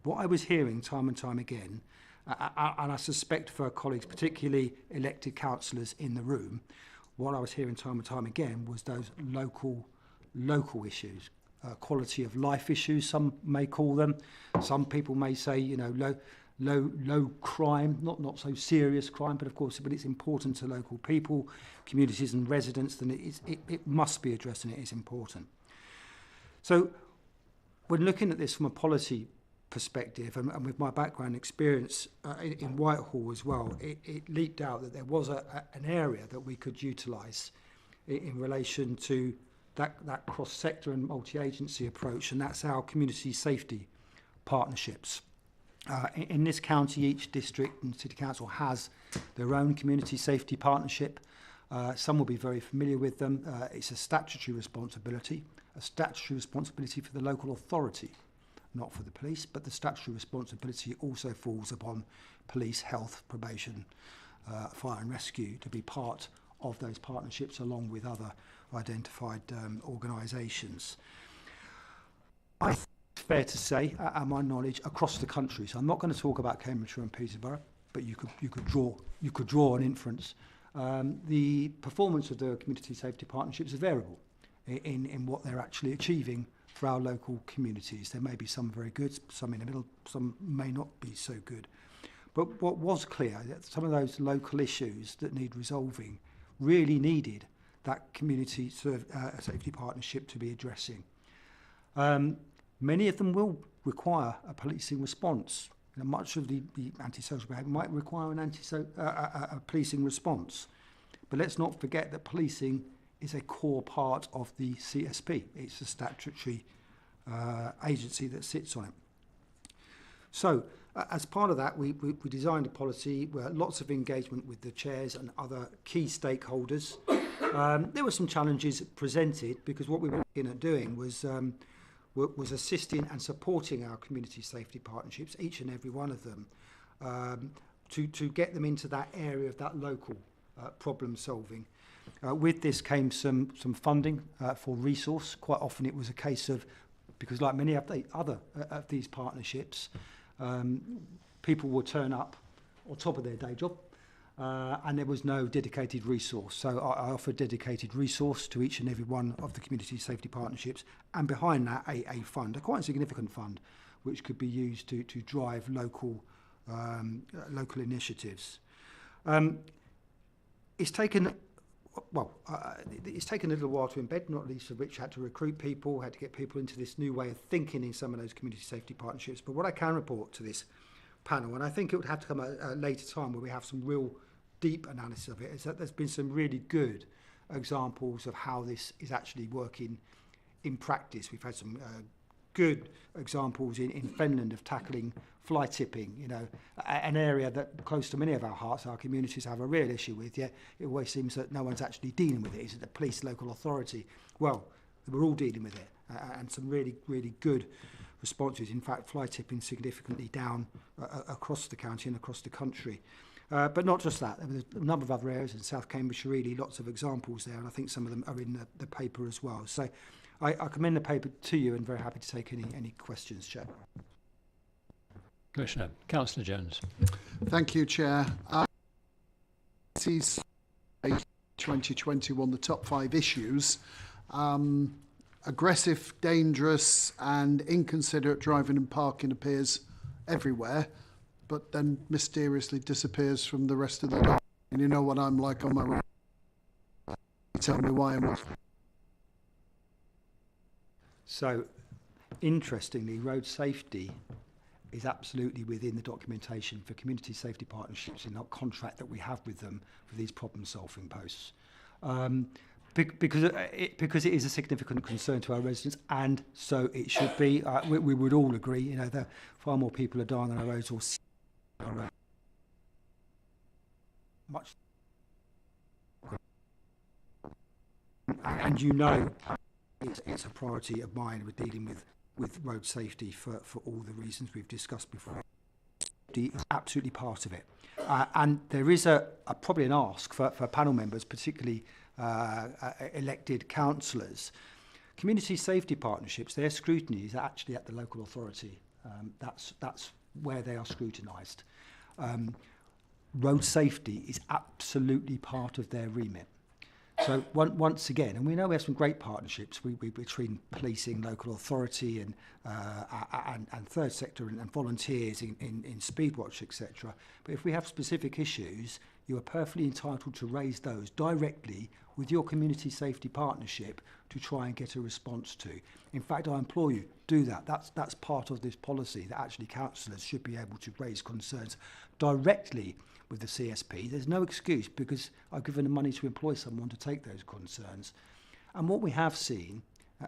What I was hearing time and time again, and I suspect for colleagues, particularly elected councillors in the room, what I was hearing time and time again was those local issues, quality of life issues, some may call them. Some people may say, low crime, not so serious crime, but of course, but it's important to local people, communities and residents, then it must be addressed and it is important. So when looking at this from a policy perspective and with my background experience in Whitehall as well, it leaped out that there was an area that we could utilise in relation to that cross-sector and multi-agency approach, and that's our community safety partnerships. In this county, each district and city council has their own community safety partnership. Some will be very familiar with them. It's a statutory responsibility for the local authority, not for the police, but the statutory responsibility also falls upon police, health, probation, fire and rescue to be part of those partnerships along with other identified organisations. I think it's fair to say, at my knowledge, across the country, so I'm not going to talk about Cambridgeshire and Peterborough, but you could draw an inference. The performance of the community safety partnerships is variable in what they're actually achieving for our local communities. There may be some very good, some in the middle, some may not be so good. But what was clear, that some of those local issues that need resolving really needed that community safety partnership to be addressing. Many of them will require a policing response. You know, much of the antisocial behaviour might require a policing response. But let's not forget that policing is a core part of the CSP. It's a statutory agency that sits on it. So, as part of that, we designed a policy where lots of engagement with the chairs and other key stakeholders. There were some challenges presented because what we were looking at doing was assisting and supporting our community safety partnerships, each and every one of them, to get them into that area of that local problem solving. With this came some funding for resource. Quite often it was a case of, because like many of the other of these partnerships, people would turn up on top of their day job and there was no dedicated resource. So I offered dedicated resource to each and every one of the community safety partnerships, and behind that a fund, a quite significant fund, which could be used to drive local initiatives. It's taken a little while to embed, not least of which had to recruit people, had to get people into this new way of thinking in some of those community safety partnerships. But what I can report to this panel, and I think it would have to come at a later time where we have some real deep analysis of it, is that there's been some really good examples of how this is actually working in practice. We've had some good examples in Finland of tackling fly tipping, you know, an area that close to many of our hearts, our communities have a real issue with, yet it always seems that no one's actually dealing with it. Is it the police, local authority? Well, we're all dealing with it, and some really, really good responses. In fact, fly tipping significantly down across the county and across the country. But not just that, there was a number of other areas in South Cambridgeshire, really lots of examples there, and I think some of them are in the paper as well. So I commend the paper to you and very happy to take any questions, Chair. Commissioner. Councillor Jones. Thank you, Chair. This is 2021, the top 5 issues. Aggressive, dangerous and inconsiderate driving and parking appears everywhere, but then mysteriously disappears from the rest of the document. And you know what I'm like on my road. Tell me why I'm... So, interestingly, road safety is absolutely within the documentation for community safety partnerships in that contract that we have with them for these problem-solving posts. Because it is a significant concern to our residents, and so it should be. We would all agree, you know, that far more people are dying on our roads or much. And you know, it's a priority of mine with dealing with road safety for all the reasons we've discussed before. Safety is absolutely part of it. And there is probably an ask for panel members, particularly elected councillors. Community safety partnerships, their scrutiny is actually at the local authority. That's where they are scrutinised. Road safety is absolutely part of their remit. So once again, and we know we have some great partnerships between policing, local authority and third sector and volunteers in Speedwatch, etc. But if we have specific issues, you are perfectly entitled to raise those directly with your community safety partnership to try and get a response to. In fact, I implore you, do that. That's part of this policy, that actually councillors should be able to raise concerns directly with the CSP. There's no excuse because I've given them money to employ someone to take those concerns. And what we have seen,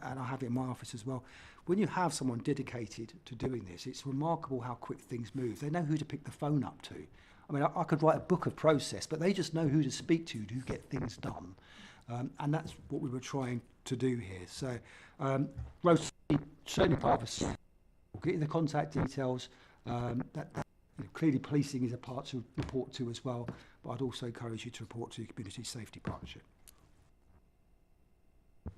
and I have it in my office as well, when you have someone dedicated to doing this, it's remarkable how quick things move. They know who to pick the phone up to. I mean, I could write a book of process, but they just know who to speak to get things done. And that's what we were trying to do here. So, Rose, certainly part of us, we'll get you the contact details. Clearly policing is a part to report to as well, but I'd also encourage you to report to the Community Safety Partnership.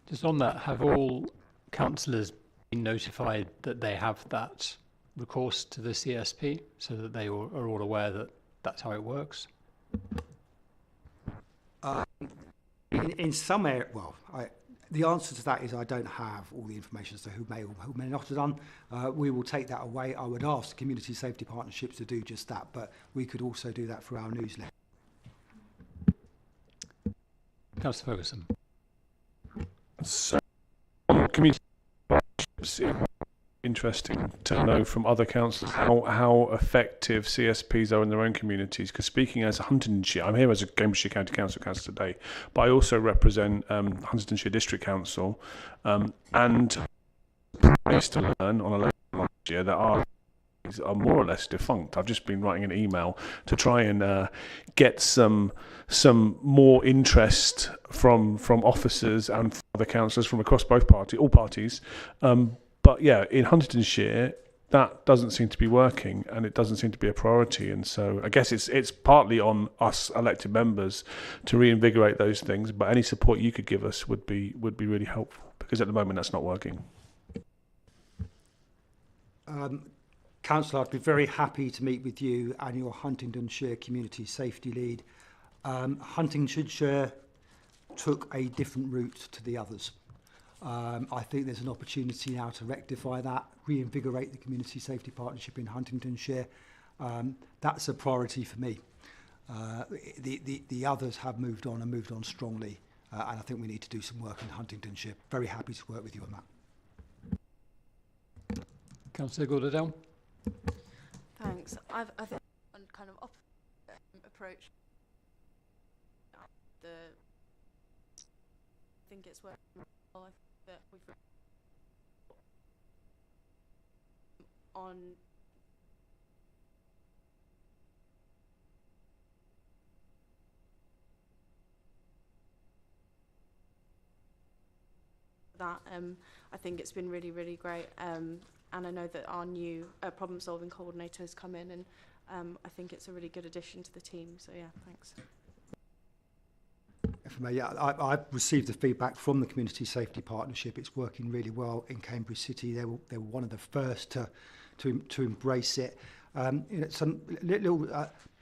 Just on that, have all councillors been notified that they have that recourse to the CSP, so that they are all aware that that's how it works? In some areas, the answer to that is I don't have all the information as to who may or who may not have done. We will take that away. I would ask the Community Safety Partnerships to do just that, but we could also do that through our newsletter. Councillor Ferguson. So, community partnerships, interesting to know from other councils how effective CSPs are in their own communities. Because speaking as a Huntingdonshire, I'm here as a Cambridgeshire County Council councillor today, but I also represent Huntingdonshire District Council, and place to learn on a local level here that are more or less defunct. I've just been writing an email to try and get some more interest from officers and other councillors from across all parties. But yeah, in Huntingdonshire, that doesn't seem to be working, and it doesn't seem to be a priority. And so I guess it's partly on us elected members to reinvigorate those things. But any support you could give us would be really helpful, because at the moment that's not working. Councillor, I'd be very happy to meet with you and your Huntingdonshire Community Safety Lead. Huntingdonshire took a different route to the others. I think there's an opportunity now to rectify that, reinvigorate the Community Safety Partnership in Huntingdonshire. That's a priority for me. The others have moved on and moved on strongly, and I think we need to do some work in Huntingdonshire. Very happy to work with you on that. Councillor Golderdale. Thanks. I think on kind of approach. I think it's working well. I think that we've on that. I think it's been really, really great. And I know that our new problem-solving coordinator has come in, and I think it's a really good addition to the team. So yeah, thanks. I've received the feedback from the Community Safety Partnership. It's working really well in Cambridge City. They were one of the first to embrace it. Some little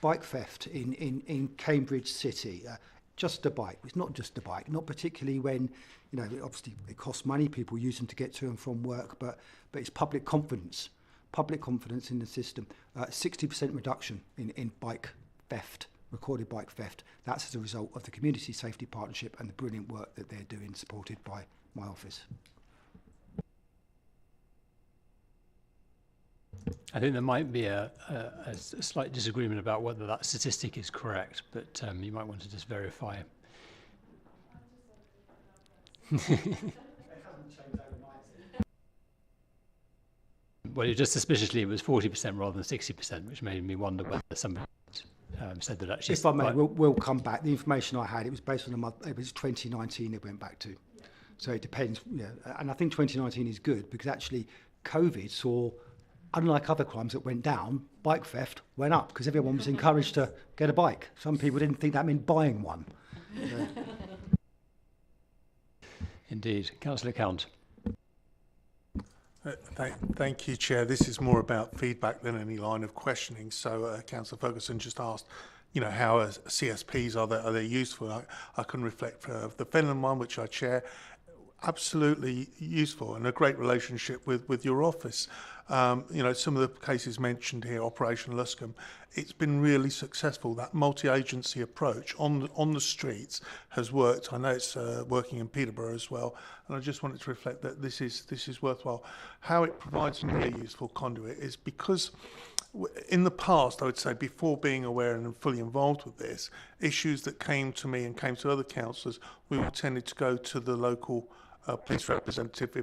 bike theft in Cambridge City. Just a bike. It's not just a bike. Not particularly when, obviously it costs money. People use them to get to and from work, but it's public confidence. Public confidence in the system. 60% reduction in bike theft. Recorded bike theft. That's as a result of the Community Safety Partnership and the brilliant work that they're doing, supported by my office. I think there might be a slight disagreement about whether that statistic is correct, but you might want to just verify. Well, just suspiciously, it was 40% rather than 60%, which made me wonder whether somebody said that actually. If I may, we'll come back. The information I had, it was based on a month. It was 2019. It went back to, so it depends. And I think 2019 is good because actually, COVID saw, unlike other crimes that went down, bike theft went up because everyone was encouraged to get a bike. Some people didn't think that meant buying one. So. Indeed, Councillor Count. Thank you, Chair. This is more about feedback than any line of questioning. So, Councillor Ferguson just asked, how CSPs are they useful? I can reflect for the Finland one, which I chair. Absolutely useful and a great relationship with your office. Some of the cases mentioned here, Operation Luscombe, it's been really successful. That multi-agency approach on the streets has worked. I know it's working in Peterborough as well, and I just wanted to reflect that this is worthwhile. How it provides a really useful conduit is because in the past, I would say, before being aware and fully involved with this, issues that came to me and came to other councillors, we tended to go to the local police representative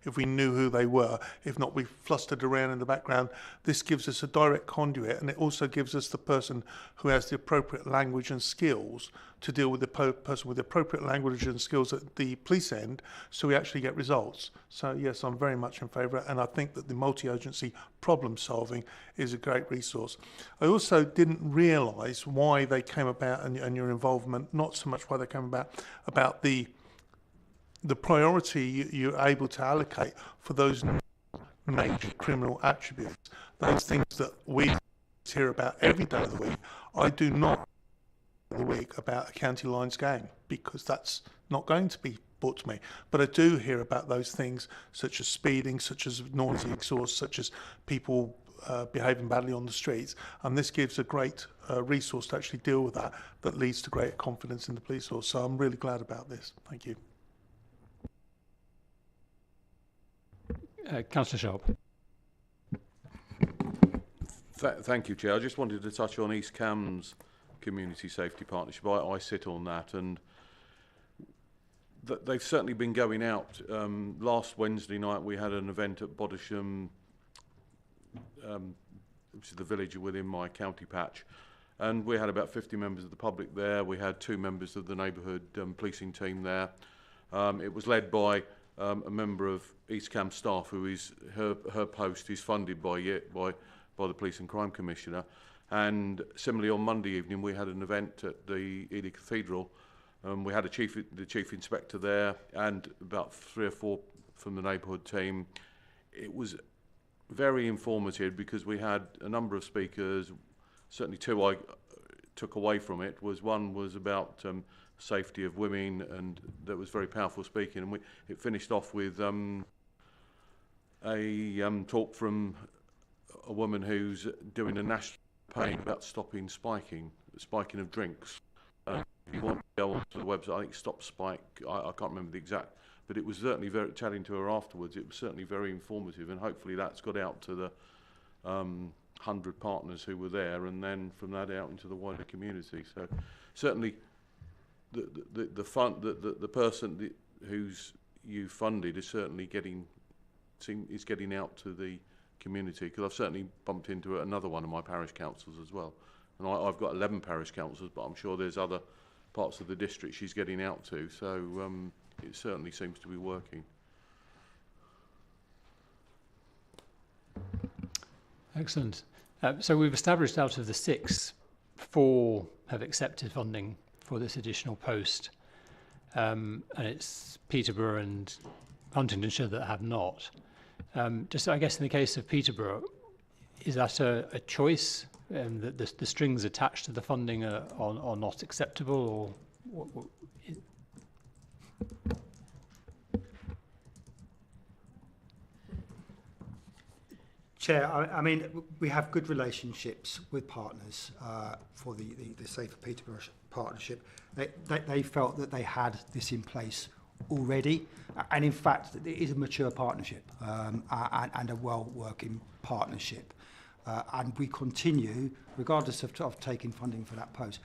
if we knew who they were. If not, we flustered around in the background. This gives us a direct conduit, and it also gives us the person who has the appropriate language and skills to deal with the person with the appropriate language and skills at the police end, so we actually get results. So yes, I'm very much in favour, and I think that the multi-agency problem solving is a great resource. I also didn't realise why they came about, and your involvement, not so much why they came about the priority you're able to allocate for those major criminal attributes, those things that we hear about every day of the week. I do not the week about a county lines gang, because that's not going to be brought to me. But I do hear about those things such as speeding, such as noisy exhaust, such as people behaving badly on the streets, and this gives a great resource to actually deal with that leads to greater confidence in the police force. So I'm really glad about this. Thank you. Councillor Sharp. Thank you, Chair. I just wanted to touch on East Cam's Community Safety Partnership. I sit on that, and they've certainly been going out. Last Wednesday night we had an event at Bodisham, which is the village within my county patch, and we had about 50 members of the public there. We had 2 members of the neighbourhood policing team there. It was led by a member of East Cam staff, who is her post is funded by the Police and Crime Commissioner. And similarly, on Monday evening we had an event at the Ely Cathedral. We had the chief inspector there and about 3 or 4 from the neighbourhood team. It was very informative because we had a number of speakers. Certainly 2 I took away from it. One was about safety of women, and that was very powerful speaking. And it finished off with a talk from a woman who's doing a national campaign about stopping spiking of drinks. If you want to go onto the website, I think Stop Spike, I can't remember the exact, but it was certainly chatting to her afterwards, it was certainly very informative, and hopefully that's got out to the 100 partners who were there, and then from that out into the wider community. So certainly the person who's you funded is certainly getting out to the community, because I've certainly bumped into another one of my parish councils as well, and I've got 11 parish councils, but I'm sure there's other parts of the district she's getting out to, so it certainly seems to be working. Excellent. So we've established out of the 6, 4 have accepted funding for this additional post, and it's Peterborough and Huntingdonshire that have not. Just, I guess, in the case of Peterborough, is that a choice, that the strings attached to the funding are not acceptable, or what is... Chair, I mean, we have good relationships with partners for the Safer Peterborough Partnership. They felt that they had this in place already, and in fact it is a mature partnership and a well-working partnership, and we continue, regardless of taking funding for that post,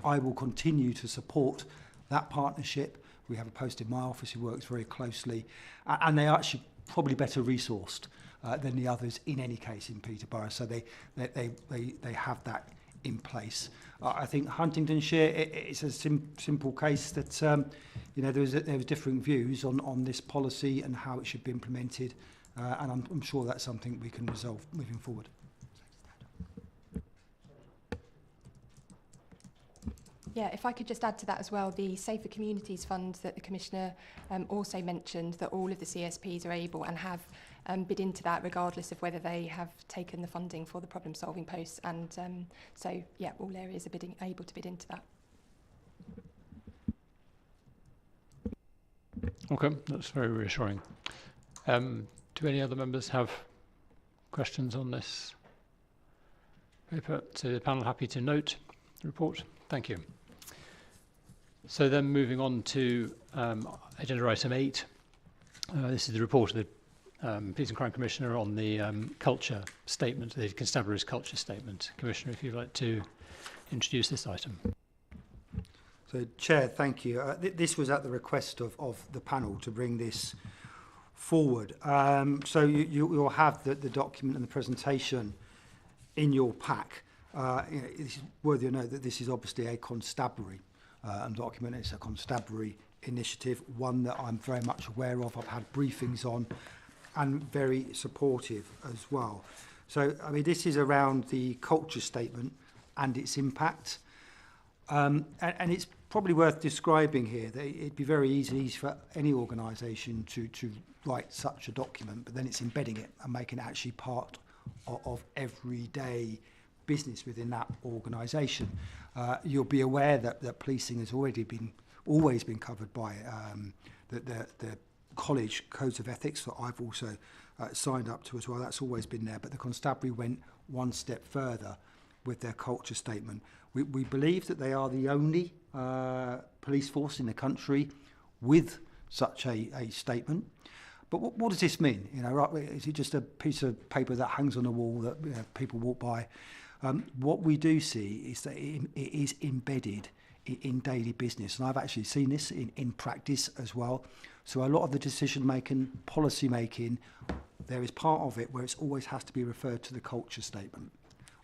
I will continue to support that partnership. We have a post in my office who works very closely, and they are actually probably better resourced than the others in any case in Peterborough, so they have that in place. I think Huntingdonshire, it's a simple case that there was differing views on this policy and how it should be implemented, and I'm sure that's something we can resolve moving forward. Yeah, if I could just add to that as well, the Safer Communities Fund that the Commissioner also mentioned, that all of the CSPs are able and have bid into that regardless of whether they have taken the funding for the problem solving posts, and so yeah, all areas are able to bid into that. Okay, that's very reassuring. Do any other members have questions on this paper? So the panel happy to note the report? Thank you. So then moving on to agenda item 8. This is the report of the Police and Crime Commissioner on the culture statement, the Constabulary's culture statement. Commissioner, if you'd like to introduce this item. So, Chair, thank you. This was at the request of the panel to bring this forward. So you'll have the document and the presentation in your pack. It's worthy of note that this is obviously a constabulary document. It's a constabulary initiative, one that I'm very much aware of. I've had briefings on and very supportive as well. So, I mean, this is around the culture statement and its impact. And it's probably worth describing here that it'd be very easy for any organisation to write such a document, but then it's embedding it and making it actually part of everyday business within that organisation. You'll be aware that policing has always been covered by the college codes of ethics that I've also signed up to as well. That's always been there, but the constabulary went one step further with their culture statement. We believe that they are the only police force in the country with such a statement. But what does this mean? You know, right, is it just a piece of paper that hangs on the wall that people walk by? What we do see is that it is embedded in daily business, and I've actually seen this in practice as well. So a lot of the decision making, policy making, there is part of it where it always has to be referred to the culture statement.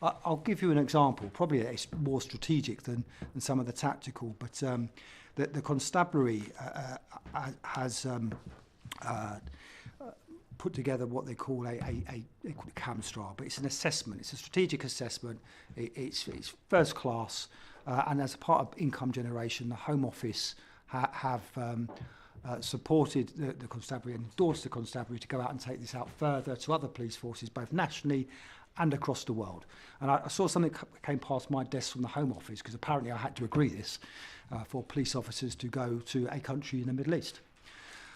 I'll give you an example. Probably it's more strategic than some of the tactical, but the constabulary has put together what they call they call it CAMSTRA, but it's an assessment. It's a strategic assessment. It's first class, and as a part of income generation, the Home Office have supported the constabulary and endorsed the constabulary to go out and take this out further to other police forces, both nationally and across the world. And I saw something came past my desk from the Home Office, because apparently I had to agree this for police officers to go to a country in the Middle East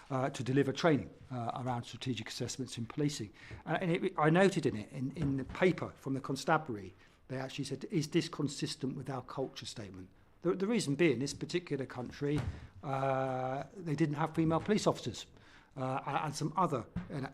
to deliver training around strategic assessments in policing. And I noted in it, in the paper from the constabulary, they actually said, is this consistent with our culture statement? The reason being, this particular country, they didn't have female police officers. And some other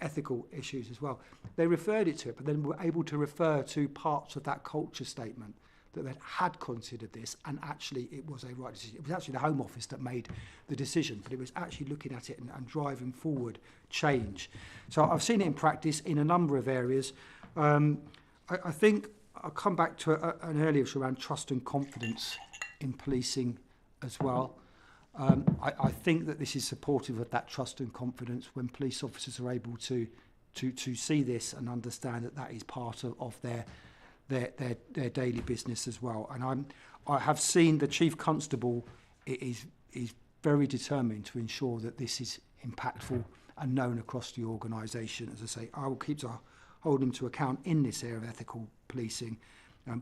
ethical issues as well. They referred it to it, but then were able to refer to parts of that culture statement that they had considered this, and actually it was a right decision. It was actually the Home Office that made the decision, but it was actually looking at it and driving forward change. So I've seen it in practice in a number of areas. I think I'll come back to an earlier issue around trust and confidence in policing as well. I think that this is supportive of that trust and confidence when police officers are able to see this and understand that that is part of their daily business as well. And I have seen the Chief Constable is very determined to ensure that this is impactful and known across the organisation. As I say, I will keep to hold him to account in this area of ethical policing.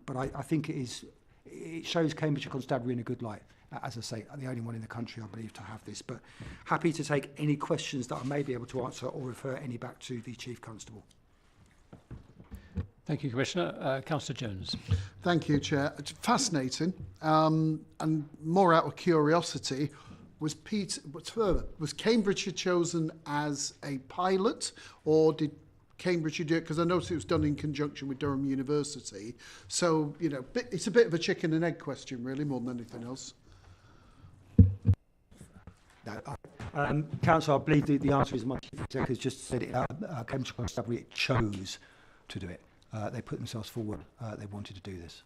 But I think it shows Cambridgeshire Constabulary in a good light. As I say, the only one in the country, I believe, to have this. But happy to take any questions that I may be able to answer or refer any back to the Chief Constable. Thank you, Commissioner. Councillor Jones. Thank you, Chair. It's fascinating. And more out of curiosity, was Cambridgeshire chosen as a pilot, or did Cambridgeshire do it? Because I noticed it was done in conjunction with Durham University. So, you know, it's a bit of a chicken and egg question, really, more than anything else. No, Councillor, I believe the answer is my Chief Executive has just said it. Cambridgeshire Constabulary chose to do it. They put themselves forward. They wanted to do this.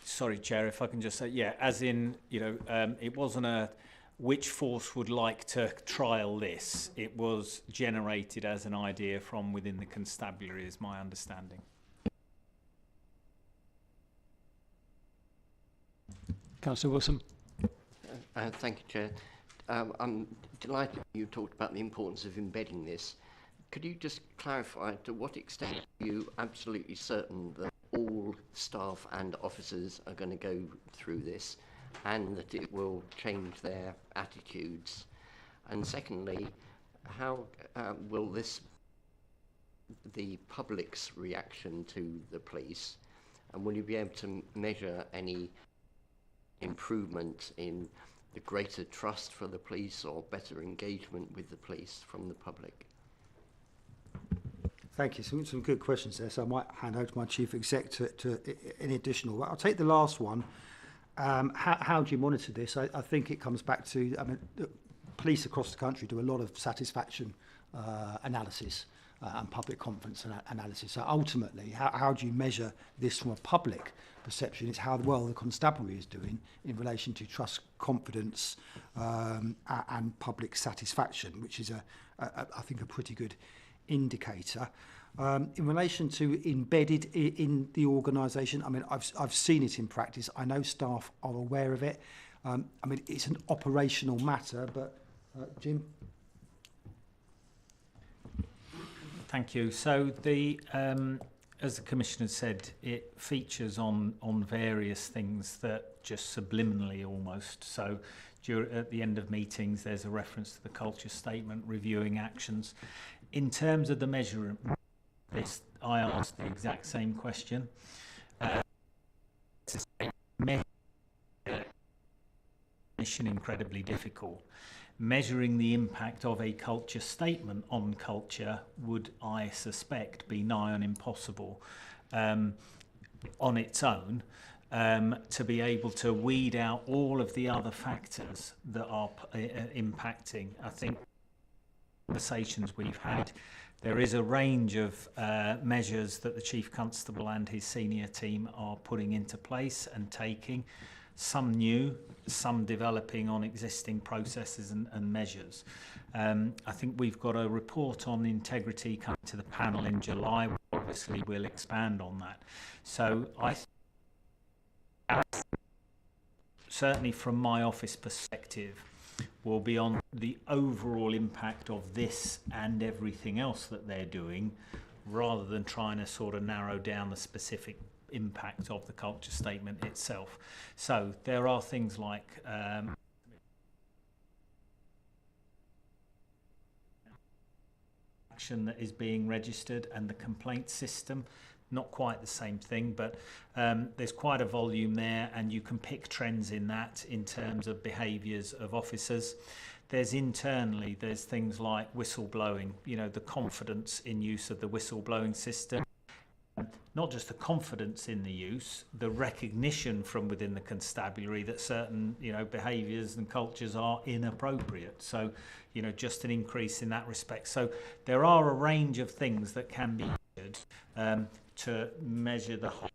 Sorry, Chair, if I can just say, yeah, as in, you know, it wasn't a which force would like to trial this. It was generated as an idea from within the constabulary, is my understanding. Councillor Wilson. Thank you, Chair. I'm delighted you talked about the importance of embedding this. Could you just clarify to what extent are you absolutely certain that all staff and officers are going to go through this and that it will change their attitudes? And secondly, how will the public's reaction to the police, and will you be able to measure any improvement in the greater trust for the police or better engagement with the police from the public? Thank you. Some good questions there. So I might hand over to my chief exec to any additional. I'll take the last one. How do you monitor this? I think it comes back to, I mean, police across the country do a lot of satisfaction analysis and public confidence analysis. So ultimately, how do you measure this from a public perception? It's how well the constabulary is doing in relation to trust, confidence and public satisfaction, which is, I think, a pretty good indicator. In relation to embedded in the organisation, I mean, I've seen it in practice. I know staff are aware of it. I mean, it's an operational matter, but Jim? Thank you. So the as the Commissioner said, it features on various things that just subliminally almost. So at the end of meetings, there's a reference to the culture statement, reviewing actions. In terms of the measurement, I asked the exact same question. Mission incredibly difficult. Measuring the impact of a culture statement on culture would, I suspect, be nigh on impossible on its own, to be able to weed out all of the other factors that are impacting. I think conversations we've had, there is a range of measures that the Chief Constable and his senior team are putting into place and taking. Some new, some developing on existing processes and measures. I think we've got a report on integrity coming to the panel in July. Obviously, we'll expand on that. So certainly from my office perspective, will be on the overall impact of this and everything else that they're doing, rather than trying to sort of narrow down the specific impact of the culture statement itself. So there are things like action that is being registered and the complaint system. Not quite the same thing, but there's quite a volume there, and you can pick trends in that in terms of behaviours of officers. There's internally, there's things like whistleblowing, you know, the confidence in use of the whistleblowing system. Not just the confidence in the use, the recognition from within the constabulary that certain, you know, behaviours and cultures are inappropriate. So, you know, just an increase in that respect. So there are a range of things that can be measured to measure the whole.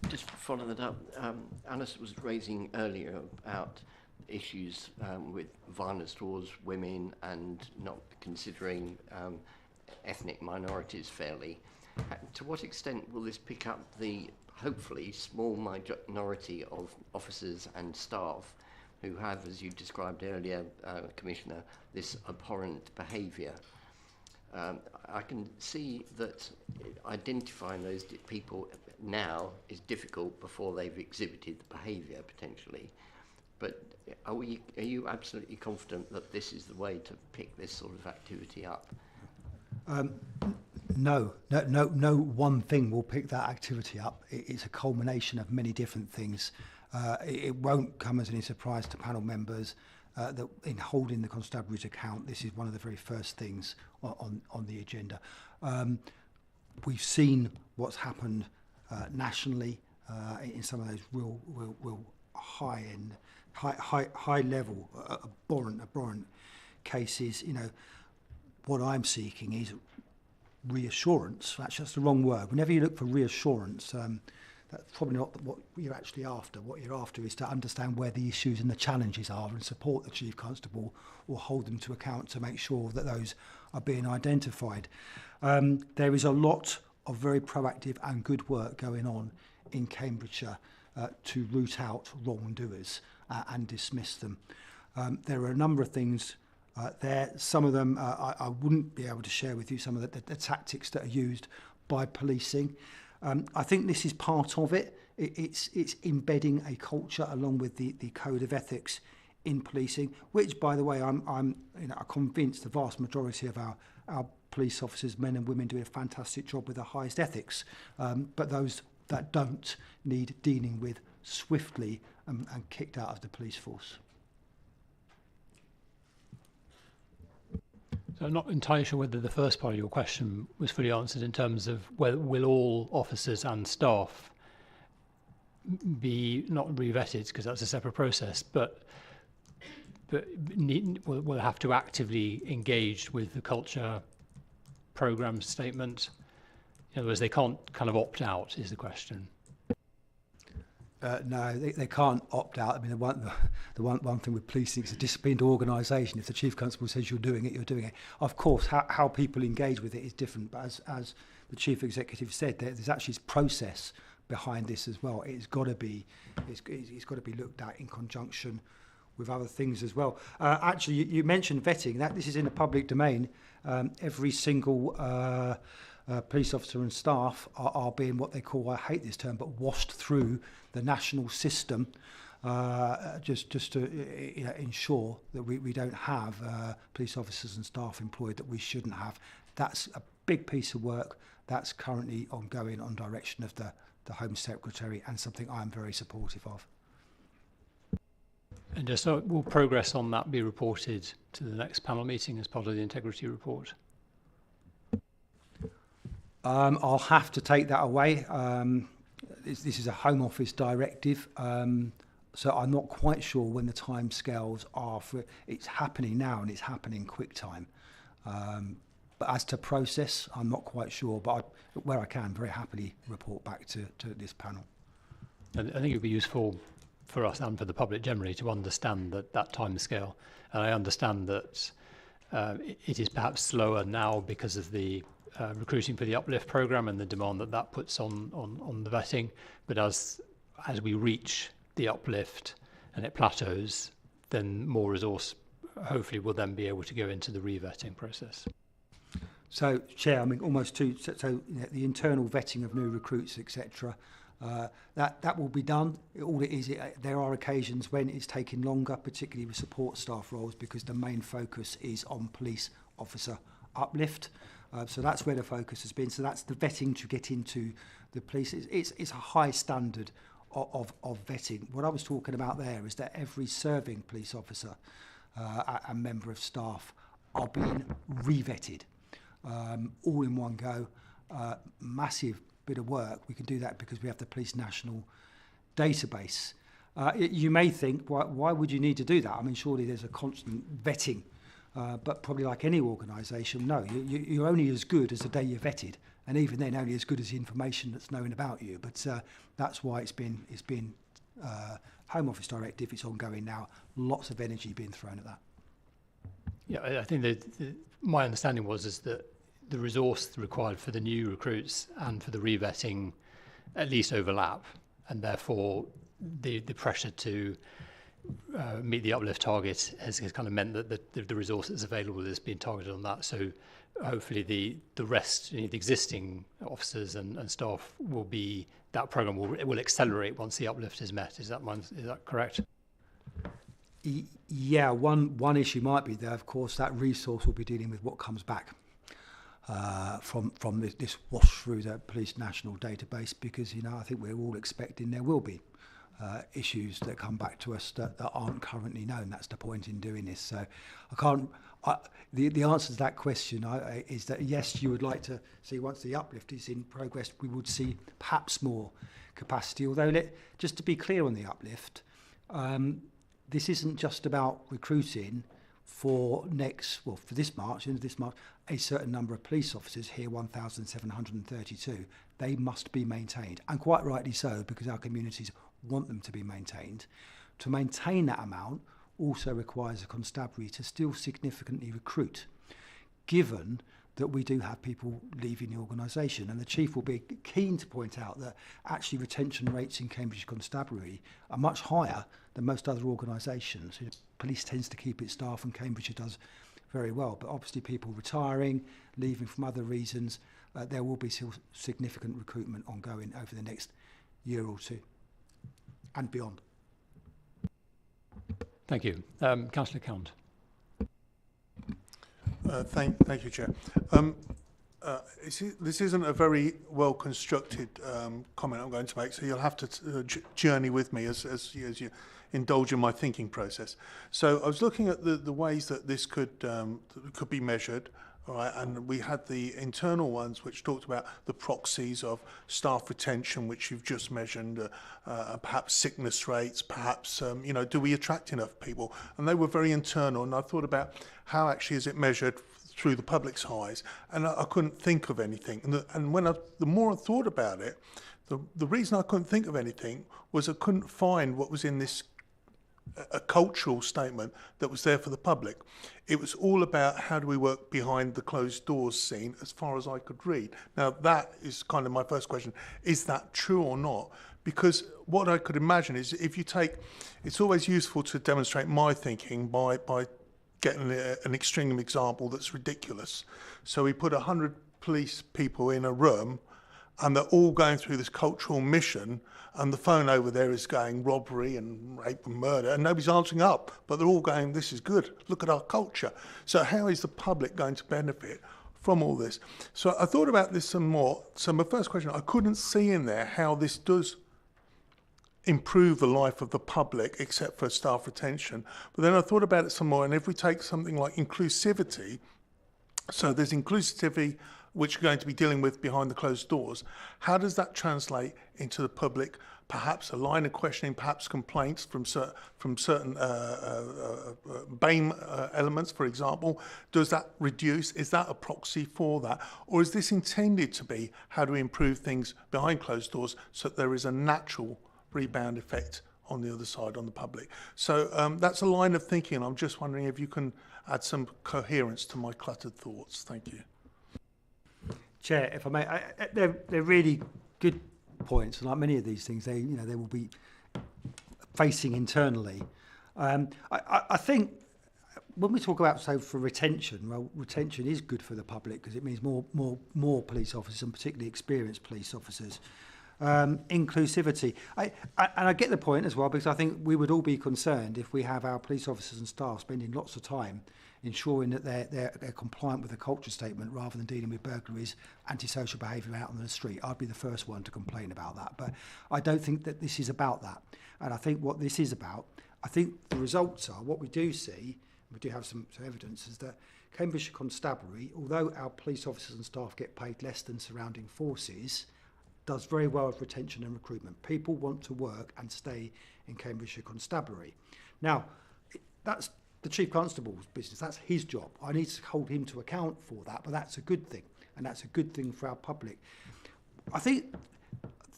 Just following that up, Alice was raising earlier about issues with violence towards women and not considering ethnic minorities fairly. To what extent will this pick up the hopefully small minority of officers and staff who have, as you described earlier, Commissioner, this abhorrent behaviour? I can see that identifying those people now is difficult before they've exhibited the behaviour potentially. But are you absolutely confident that this is the way to pick this sort of activity up? No one thing will pick that activity up. It's a culmination of many different things. It won't come as any surprise to panel members that in holding the constabulary's account, this is one of the very first things on the agenda. We've seen what's happened nationally in some of those real high level abhorrent cases. You know, what I'm seeking is reassurance. Actually, that's the wrong word. Whenever you look for reassurance, that's probably not what you're actually after. What you're after is to understand where the issues and the challenges are and support the Chief Constable or hold them to account to make sure that those are being identified. There is a lot of very proactive and good work going on in Cambridgeshire to root out wrongdoers and dismiss them. There are a number of things there. Some of them I wouldn't be able to share with you, some of the tactics that are used by policing. I think this is part of it. It's embedding a culture along with the code of ethics in policing, which, by the way, I'm convinced the vast majority of our police officers, men and women, do a fantastic job with the highest ethics. But those that don't need dealing with swiftly and kicked out of the police force. So I'm not entirely sure whether the first part of your question was fully answered in terms of whether will all officers and staff be not re-vetted, because that's a separate process, but will have to actively engage with the culture programme statement. In other words, they can't kind of opt out, is the question. No, they can't opt out. I mean, the one thing with policing is a disciplined organisation. If the chief constable says you're doing it, you're doing it. Of course, how people engage with it is different. But as the chief executive said, there's actually process behind this as well. It's got to be looked at in conjunction with other things as well. Actually, you mentioned vetting. This is in the public domain. Every single police officer and staff are being what they call, I hate this term, but washed through the national system, just to ensure that we don't have police officers and staff employed that we shouldn't have. That's a big piece of work that's currently ongoing on direction of the Home Secretary, and something I'm very supportive of. And just so will progress on that be reported to the next panel meeting as part of the integrity report? I'll have to take that away. This is a Home Office directive, so I'm not quite sure when the timescales are for it. It's happening now, and it's happening quick time. But as to process, I'm not quite sure. But where I can, very happily report back to this panel. I think it would be useful for us and for the public generally to understand that timescale. And I understand that it is perhaps slower now because of the recruiting for the uplift programme and the demand that puts on the vetting. But as we reach the uplift and it plateaus, then more resource hopefully will then be able to go into the re-vetting process. So, Chair, I mean, almost the internal vetting of new recruits, etc. That will be done. All it is, there are occasions when it's taking longer, particularly with support staff roles, because the main focus is on police officer uplift. So that's where the focus has been. So that's the vetting to get into the police. It's a high standard of vetting. What I was talking about there is that every serving police officer and member of staff are being re-vetted, all in one go. Massive bit of work. We can do that because we have the Police National Database. You may think, why would you need to do that? I mean, surely there's a constant vetting. But probably like any organisation, no, you're only as good as the day you're vetted, and even then only as good as the information that's known about you. But that's why it's been Home Office directive. It's ongoing now. Lots of energy being thrown at that. Yeah, I think that my understanding is that the resource required for the new recruits and for the re-vetting at least overlap, and therefore the pressure to meet the uplift target has kind of meant that the resource that's available is being targeted on that. So hopefully the rest, the existing officers and staff will be, that programme will accelerate once the uplift is met. Is that correct? Yeah, one issue might be there. Of course, that resource will be dealing with what comes back from this wash through the Police National Database, because I think we're all expecting there will be issues that come back to us that aren't currently known. That's the point in doing this. So I can't. The answer to that question is that yes, you would like to see, once the uplift is in progress, we would see perhaps more capacity. Although, just to be clear on the uplift, this isn't just about recruiting for this March, a certain number of police officers, here 1,732. They must be maintained, and quite rightly so, because our communities want them to be maintained. To maintain that amount also requires a constabulary to still significantly recruit, given that we do have people leaving the organisation. And the Chief will be keen to point out that actually retention rates in Cambridge Constabulary are much higher than most other organisations. Police tends to keep its staff, and Cambridgeshire does very well. But obviously people retiring, leaving from other reasons, there will be still significant recruitment ongoing over the next year or two and beyond. Thank you. Councillor Count. Thank you, Chair. This isn't a very well constructed comment I'm going to make, so you'll have to journey with me as you indulge in my thinking process. So I was looking at the ways that this could be measured. All right, and we had the internal ones which talked about the proxies of staff retention, which you've just mentioned, perhaps sickness rates, perhaps, do we attract enough people? And they were very internal, and I thought about how actually is it measured through the public's eyes, and I couldn't think of anything. And when the more I thought about it, the reason I couldn't think of anything was I couldn't find what was in this a cultural statement that was there for the public. It was all about how do we work behind the closed doors scene as far as I could read. Now that is kind of my first question. Is that true or not? Because what I could imagine is if you take, it's always useful to demonstrate my thinking by getting an extreme example that's ridiculous. So we put 100 police people in a room and they're all going through this cultural mission, and the phone over there is going robbery and rape and murder, and nobody's answering up, but they're all going, this is good, look at our culture. So how is the public going to benefit from all this? So I thought about this some more. So my first question, I couldn't see in there how this does improve the life of the public except for staff retention. But then I thought about it some more, and if we take something like inclusivity, so there's inclusivity which we're going to be dealing with behind the closed doors. How does that translate into the public? Perhaps a line of questioning, perhaps complaints from certain BAME elements, for example. Does that reduce? Is that a proxy for that? Or is this intended to be how do we improve things behind closed doors so that there is a natural rebound effect on the other side, on the public? So that's a line of thinking, and I'm just wondering if you can add some coherence to my cluttered thoughts. Thank you. Chair, if I may, they're really good points, and like many of these things, they will be facing internally. I think when we talk about, so for retention, well, retention is good for the public because it means more police officers, and particularly experienced police officers. Inclusivity, and I get the point as well, because I think we would all be concerned if we have our police officers and staff spending lots of time ensuring that they're compliant with the culture statement rather than dealing with burglaries, antisocial behaviour out on the street. I'd be the first one to complain about that, but I don't think that this is about that. And I think what this is about, I think the results are, what we do see, we do have some evidence, is that Cambridgeshire Constabulary, although our police officers and staff get paid less than surrounding forces, does very well with retention and recruitment. People want to work and stay in Cambridgeshire Constabulary. Now, that's the Chief Constable's business. That's his job. I need to hold him to account for that, but that's a good thing, and that's a good thing for our public. I think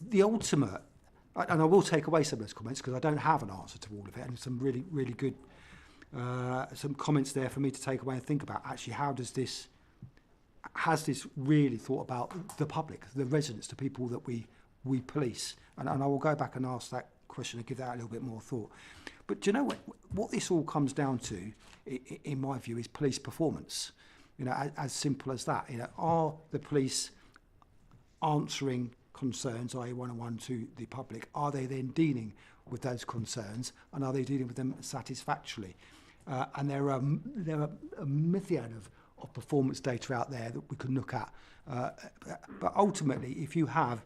the ultimate, and I will take away some of those comments because I don't have an answer to all of it, and some really, really good some comments there for me to take away and think about. Actually, how does this, has this really thought about the public, the residents, the people that we police? And I will go back and ask that question and give that a little bit more thought. But do you know what this all comes down to, in my view, is police performance. As simple as that. Are the police answering concerns, i.e. one-on-one to the public? Are they then dealing with those concerns, and are they dealing with them satisfactorily? And there are a myriad of performance data out there that we can look at. But ultimately, if you have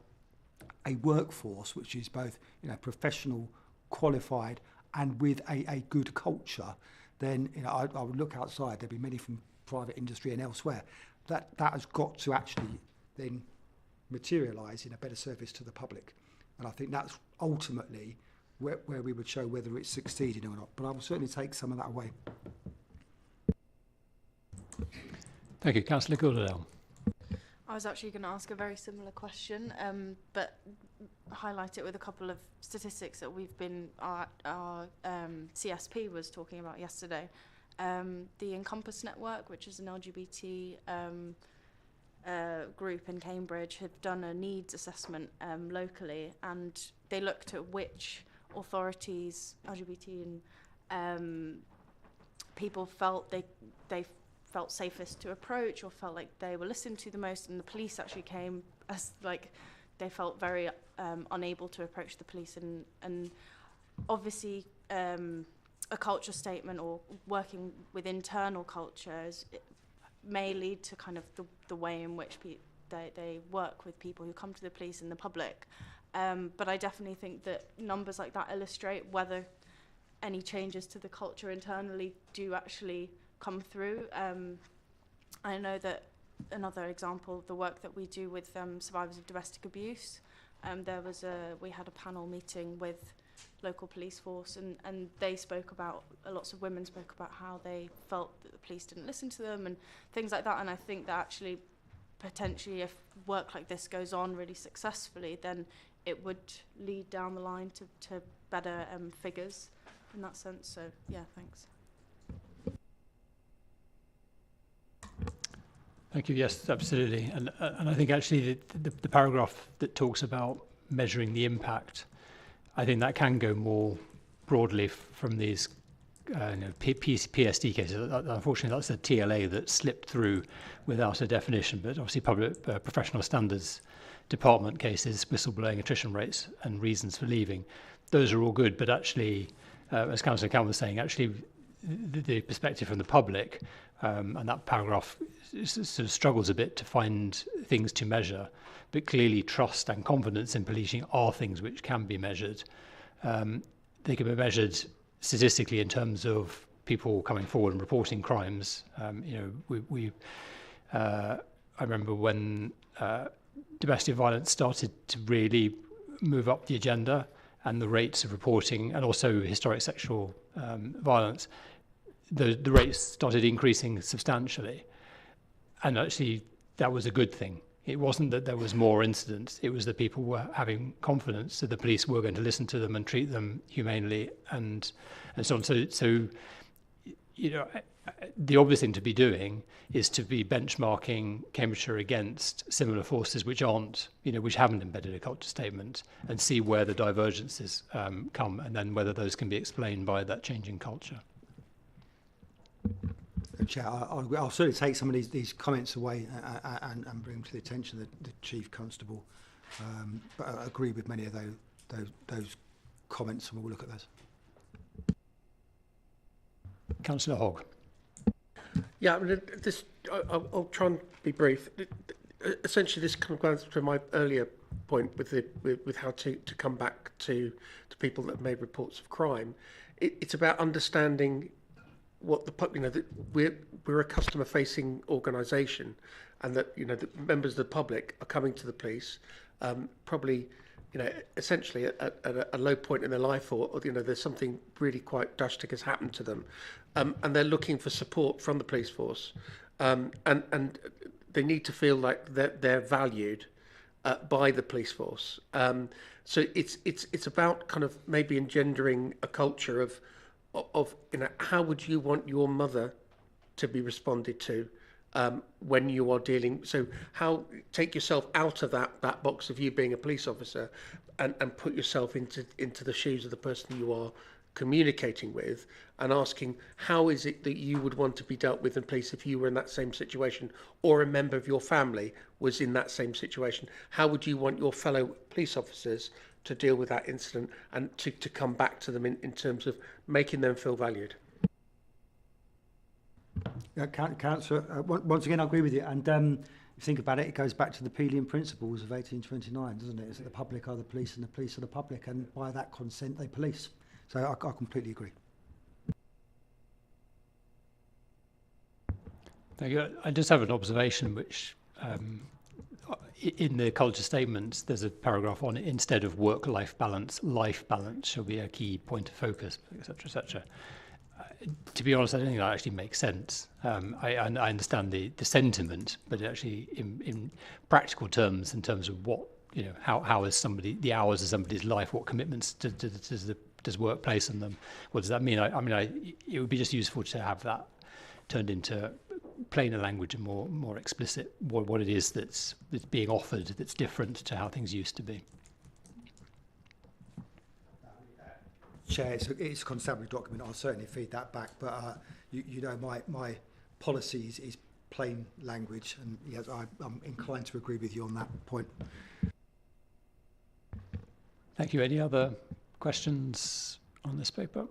a workforce which is both professional, qualified, and with a good culture, then I would look outside. There'd be many from private industry and elsewhere. That has got to actually then materialise in a better service to the public. And I think that's ultimately where we would show whether it's succeeded or not. But I will certainly take some of that away. Thank you. Councillor Goodall. I was actually going to ask a very similar question, but highlight it with a couple of statistics that we've been, our CSP was talking about yesterday. The Encompass Network, which is an LGBT group in Cambridge, have done a needs assessment locally, and they looked at which authorities, LGBT and people felt they felt safest to approach or felt like they were listened to the most, and the police actually came as like they felt very unable to approach the police, and obviously a culture statement or working with internal culture is may lead to kind of the way in which they work with people who come to the police and the public. But I definitely think that numbers like that illustrate whether any changes to the culture internally do actually come through. I know that another example, the work that we do with survivors of domestic abuse, we had a panel meeting with local police force, and they spoke about, lots of women spoke about how they felt that the police didn't listen to them and things like that. And I think that actually potentially if work like this goes on really successfully, then it would lead down the line to better figures in that sense. So yeah, thanks. Thank you. Yes, absolutely. And I think actually the paragraph that talks about measuring the impact, I think that can go more broadly from these PSD cases. Unfortunately, that's a TLA that slipped through without a definition, but obviously public professional standards department cases, whistleblowing, attrition rates and reasons for leaving, those are all good. But actually, as Councillor Campbell was saying, actually the perspective from the public, and that paragraph sort of struggles a bit to find things to measure, but clearly trust and confidence in policing are things which can be measured. They can be measured statistically in terms of people coming forward and reporting crimes. I remember when domestic violence started to really move up the agenda, and the rates of reporting, and also historic sexual violence, the rates started increasing substantially. And actually, that was a good thing. It wasn't that there was more incidents, it was that people were having confidence that the police were going to listen to them and treat them humanely and so on. So the obvious thing to be doing is to be benchmarking Cambridgeshire against similar forces which aren't, which haven't embedded a culture statement, and see where the divergences come, and then whether those can be explained by that changing culture. Chair, I'll certainly take some of these comments away and bring them to the attention of the Chief Constable. But I agree with many of those comments, and we'll look at those. Councillor Hogg. Yeah, I mean, I'll try and be brief. Essentially, this kind of goes to my earlier point with how to come back to people that have made reports of crime. It's about understanding what that we're a customer-facing organisation, and that the members of the public are coming to the police, probably essentially at a low point in their life, or there's something really quite drastic has happened to them, and they're looking for support from the police force, and they need to feel like they're valued by the police force. So it's about kind of maybe engendering a culture of how would you want your mother to be responded to when you are dealing. So how take yourself out of that box of you being a police officer and put yourself into the shoes of the person you are communicating with, and asking how is it that you would want to be dealt with in police if you were in that same situation, or a member of your family was in that same situation. How would you want your fellow police officers to deal with that incident, and to come back to them in terms of making them feel valued? Councillor, once again, I agree with you. And if you think about it, it goes back to the Pelian Principles of 1829, doesn't it? Is that the public are the police and the police are the public, and by that consent they police. So I completely agree. Thank you. I just have an observation which in the culture statements, there's a paragraph on it. Instead of work-life balance, life balance shall be a key point of focus, etc., etc. To be honest, I don't think that actually makes sense. I understand the sentiment, but actually, in practical terms, in terms of what how is the hours of somebody's life, what commitments does work place on them? What does that mean? It would be just useful to have that turned into plainer language and more explicit what it is that's being offered that's different to how things used to be. Chair, it's a constabulary document. I'll certainly feed that back. But my policy is plain language, and yes, I'm inclined to agree with you on that point. Thank you. Any other questions on this paper?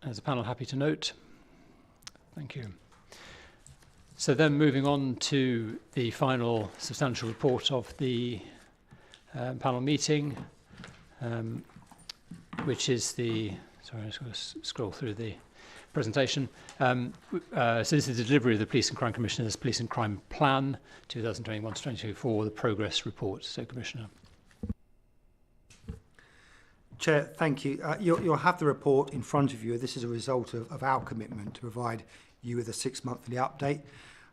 As a panel, happy to note. Thank you. So then moving on to the final substantial report of the panel meeting, which is the, sorry, I'm just going to scroll through the presentation. So this is the delivery of the Police and Crime Commissioner's Police and Crime Plan 2021 to 2024, the progress report. So, Commissioner. Chair, thank you. You'll have the report in front of you. This is a result of our commitment to provide you with a 6-monthly update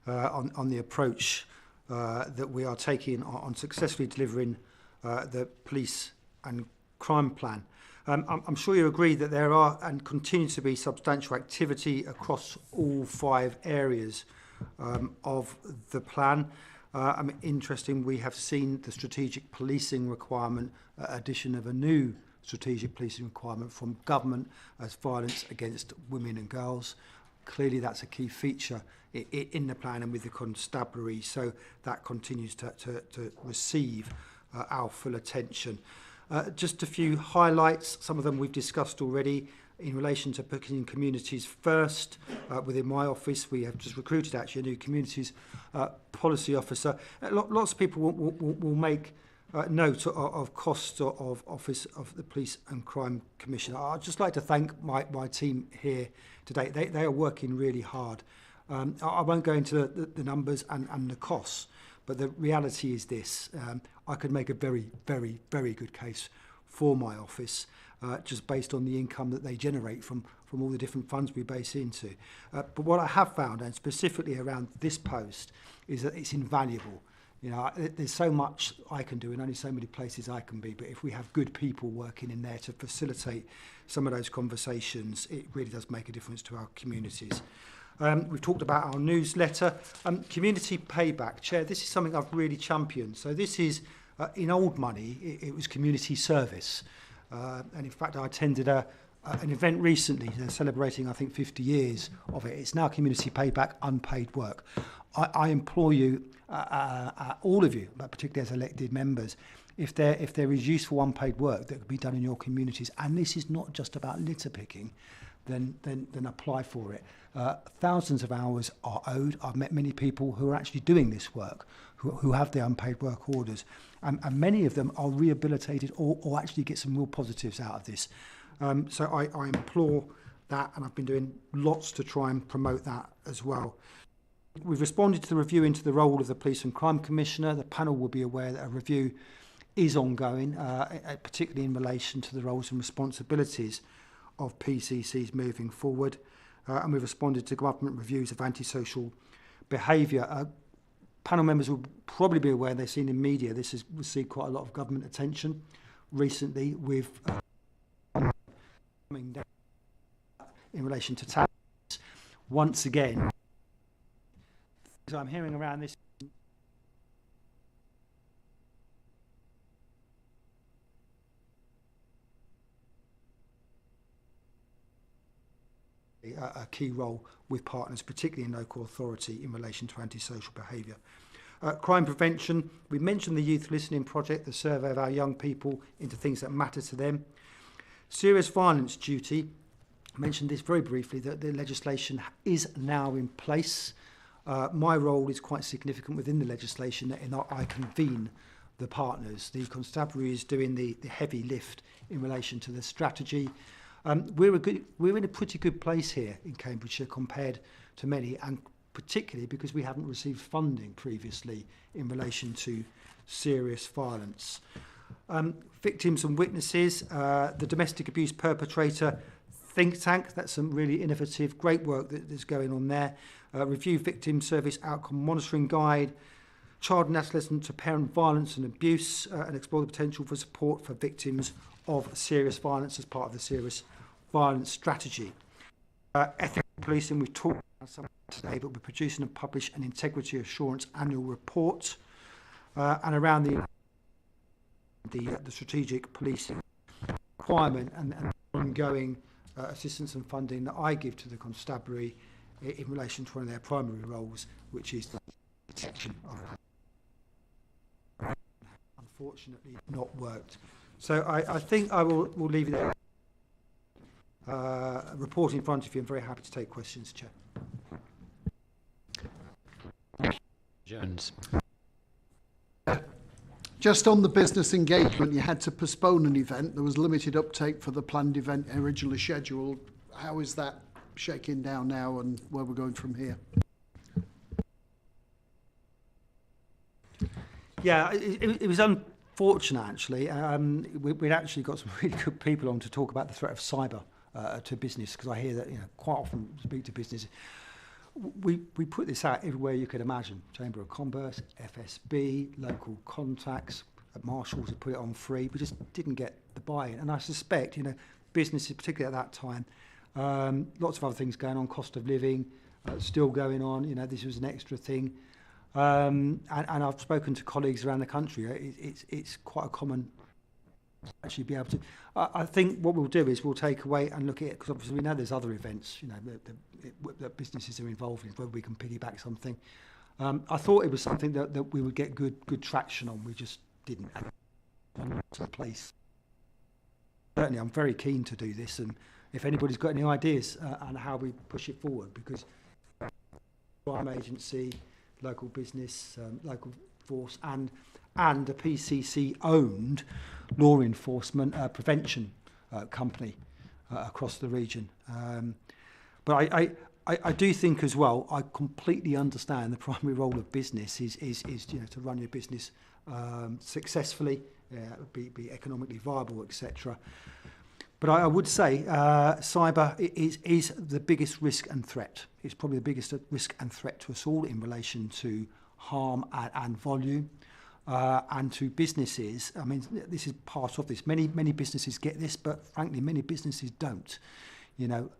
on the approach that we are taking on successfully delivering the Police and Crime Plan. I'm sure you agree that there are and continue to be substantial activity across all 5 areas of the plan. Interesting, we have seen the strategic policing requirement, addition of a new strategic policing requirement from government as violence against women and girls. Clearly that's a key feature in the plan and with the constabulary, so that continues to receive our full attention. Just a few highlights, some of them we've discussed already. In relation to putting communities first, within my office we have just recruited actually a new communities policy officer. Lots of people will make note of costs of Office of the Police and Crime Commissioner. I'd just like to thank my team here today. They are working really hard. I won't go into the numbers and the costs, but the reality is this. I could make a very, very, very good case for my office just based on the income that they generate from all the different funds we base into. But what I have found, and specifically around this post, is that it's invaluable. You know, there's so much I can do and only so many places I can be, but if we have good people working in there to facilitate some of those conversations, it really does make a difference to our communities. We've talked about our newsletter. Community payback. Chair, this is something I've really championed. So this is, in old money, it was community service. And in fact, I attended an event recently celebrating, I think, 50 years of it. It's now community payback, unpaid work. I implore you, all of you, but particularly as elected members, if there is useful unpaid work that could be done in your communities, and this is not just about litter picking, then apply for it. Thousands of hours are owed. I've met many people who are actually doing this work, who have their unpaid work orders, and many of them are rehabilitated or actually get some real positives out of this. So I implore that, and I've been doing lots to try and promote that as well. We've responded to the review into the role of the Police and Crime Commissioner. The panel will be aware that a review is ongoing, particularly in relation to the roles and responsibilities of PCCs moving forward. And we've responded to government reviews of antisocial behaviour. Panel members will probably be aware, they've seen in media, this has received quite a lot of government attention recently with coming down in relation to tax. Once again, so I'm hearing around this a key role with partners, particularly in local authority, in relation to antisocial behaviour. Crime prevention, we mentioned the Youth Listening Project, the survey of our young people into things that matter to them. Serious violence duty, I mentioned this very briefly, that the legislation is now in place. My role is quite significant within the legislation in that I convene the partners. The constabulary is doing the heavy lift in relation to the strategy. We're in a pretty good place here in Cambridgeshire compared to many, and particularly because we haven't received funding previously in relation to serious violence. Victims and witnesses, the domestic abuse perpetrator think tank, that's some really innovative, great work that is going on there. Review victim service outcome monitoring guide, child and adolescent to parent violence and abuse, and explore the potential for support for victims of serious violence as part of the serious violence strategy. Ethical policing, we've talked about some today, but we're producing and publish an integrity assurance annual report, and around the strategic policing requirement and ongoing assistance and funding that I give to the constabulary in relation to one of their primary roles, which is the protection of, unfortunately, not worked. So I think I will leave it there. Report in front of you. I'm very happy to take questions, Chair. Jones. Just on the business engagement, you had to postpone an event. There was limited uptake for the planned event originally scheduled. How is that shaking down now and where we're going from here? Yeah, it was unfortunate actually. We'd actually got some really good people on to talk about the threat of cyber to business, because I hear that, you know, quite often speak to business. We put this out everywhere you could imagine. Chamber of Commerce, FSB, local contacts, marshals have put it on free. We just didn't get the buy-in. And I suspect, you know, businesses, particularly at that time, lots of other things going on, cost of living, still going on. You know, this was an extra thing. And I've spoken to colleagues around the country. It's quite a common actually be able to. I think what we'll do is we'll take away and look at it, because obviously we know there's other events, you know, that businesses are involved in, whether we can piggyback something. I thought it was something that we would get good traction on. We just didn't have a place. Certainly, I'm very keen to do this, and if anybody's got any ideas on how we push it forward, because crime agency, local business, local force, and a PCC-owned law enforcement prevention company across the region. But I do think as well, I completely understand the primary role of business is you know, to run your business successfully, be economically viable, etc. But I would say cyber is the biggest risk and threat. It's probably the biggest risk and threat to us all in relation to harm and volume. And to businesses, I mean, this is part of this. Many businesses get this, but frankly, many businesses don't. You know,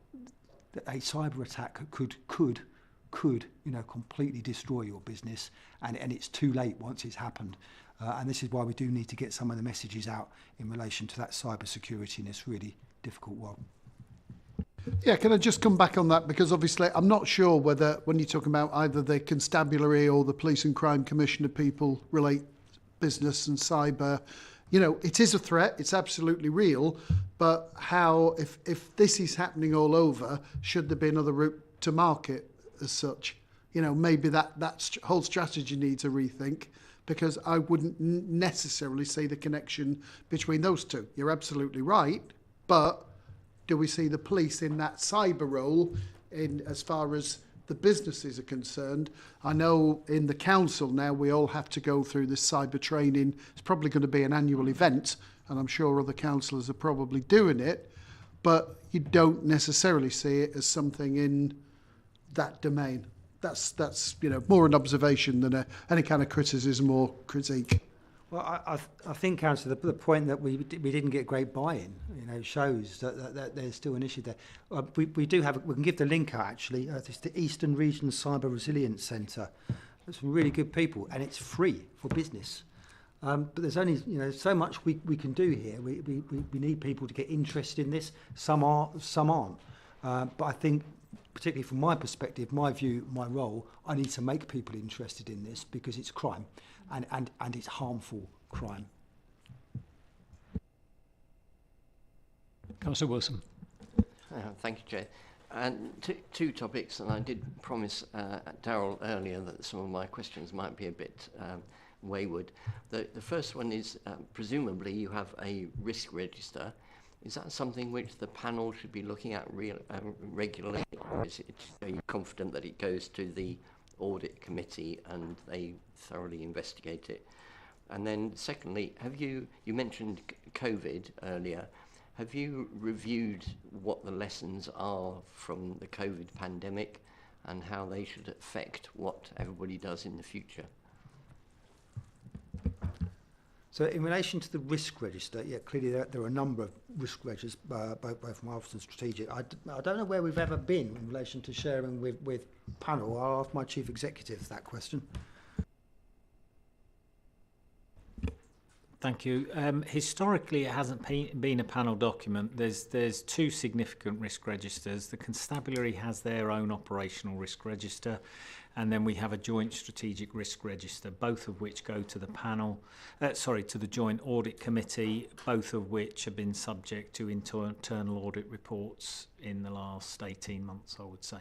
a cyber attack could you know, completely destroy your business, and it's too late once it's happened. And this is why we do need to get some of the messages out in relation to that cyber security in this really difficult world. Yeah, can I just come back on that? Because obviously I'm not sure whether, when you're talking about either the constabulary or the police and crime commissioner, people relate business and cyber. You know, it is a threat, it's absolutely real, but how, if this is happening all over, should there be another route to market as such? You know, maybe that whole strategy needs a rethink, because I wouldn't necessarily see the connection between those two. You're absolutely right, but do we see the police in that cyber role in as far as the businesses are concerned? I know in the council now we all have to go through this cyber training. It's probably going to be an annual event, and I'm sure other councillors are probably doing it, but you don't necessarily see it as something in that domain. That's you know, more an observation than any kind of criticism or critique. Well, I think, Councillor, the point that we didn't get great buy-in, you know, shows that there's still an issue there. We do have, we can give the link out actually. It's the Eastern Region Cyber Resilience Centre. There's some really good people, and it's free for business. But there's only, you know, so much we can do here. We need people to get interested in this. Some are, some aren't. But I think, particularly from my perspective, my view, my role, I need to make people interested in this, because it's crime, and it's harmful crime. Councillor Wilson. Thank you, Chair. And two topics, and I did promise Darryl earlier that some of my questions might be a bit wayward. The first one is, presumably you have a risk register. Is that something which the panel should be looking at regularly, or are you confident that it goes to the audit committee and they thoroughly investigate it? And then secondly, you mentioned COVID earlier. Have you reviewed what the lessons are from the COVID pandemic and how they should affect what everybody does in the future? So in relation to the risk register, yeah, clearly there are a number of risk registers, both from Office and Strategic. I don't know where we've ever been in relation to sharing with panel. I'll ask my Chief Executive that question. Thank you. Historically, it hasn't been a panel document. There's two significant risk registers. The Constabulary has their own operational risk register, and then we have a joint strategic risk register, both of which go to the panel, to the joint audit committee, both of which have been subject to internal audit reports in the last 18 months, I would say.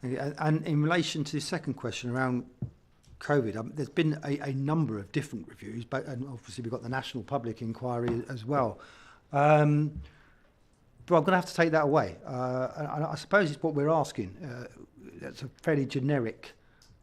And in relation to the second question around COVID, there's been a number of different reviews, but and obviously we've got the National Public Inquiry as well. But I'm going to have to take that away. And I suppose it's what we're asking. It's a fairly generic,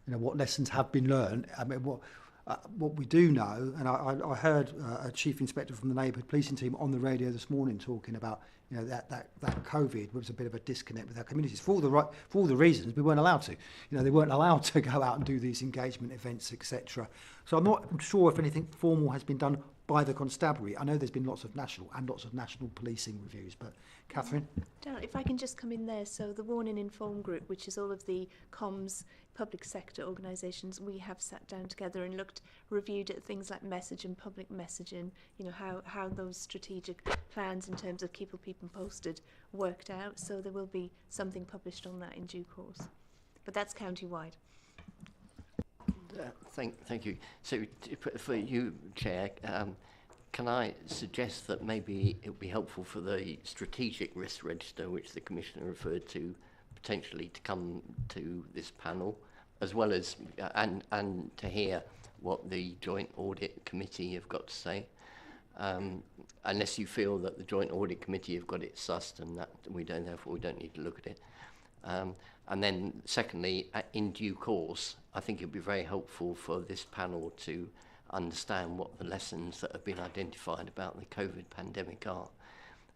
what lessons have been learned. I mean, what we do know, and I heard a chief inspector from the neighbourhood policing team on the radio this morning talking about that COVID was a bit of a disconnect with our communities for all the reasons we weren't allowed to. They weren't allowed to go out and do these engagement events, etc. So I'm not sure if anything formal has been done by the constabulary. I know there's been lots of national policing reviews, but Catherine? Darryl, if I can just come in there. So the Warn and Inform group, which is all of the comms public sector organisations, we have sat down together and reviewed at things like message and public messaging, how those strategic plans in terms of keeping people posted worked out. So there will be something published on that in due course. But that's county-wide. Thank you. So for you, Chair, can I suggest that maybe it would be helpful for the strategic risk register, which the Commissioner referred to, potentially to come to this panel, as well as and to hear what the Joint Audit Committee have got to say, unless you feel that the Joint Audit Committee have got it sussed and that therefore we don't need to look at it. And then secondly, in due course, I think it would be very helpful for this panel to understand what the lessons that have been identified about the COVID pandemic are.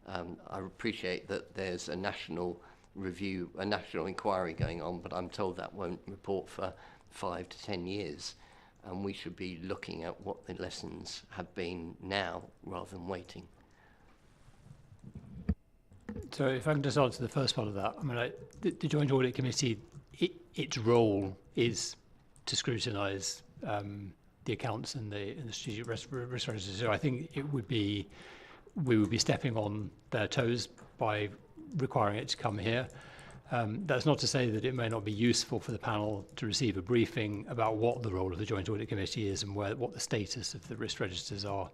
I appreciate that there's a national review, a national inquiry going on, but I'm told that won't report for 5 to 10 years. And we should be looking at what the lessons have been now rather than waiting. So if I can just answer the first part of that, I mean, the Joint Audit Committee, its role is to scrutinise the accounts and the strategic risk register. So I think we would be stepping on their toes by requiring it to come here. That's not to say that it may not be useful for the panel to receive a briefing about what the role of the Joint Audit Committee is and what the status of the risk registers are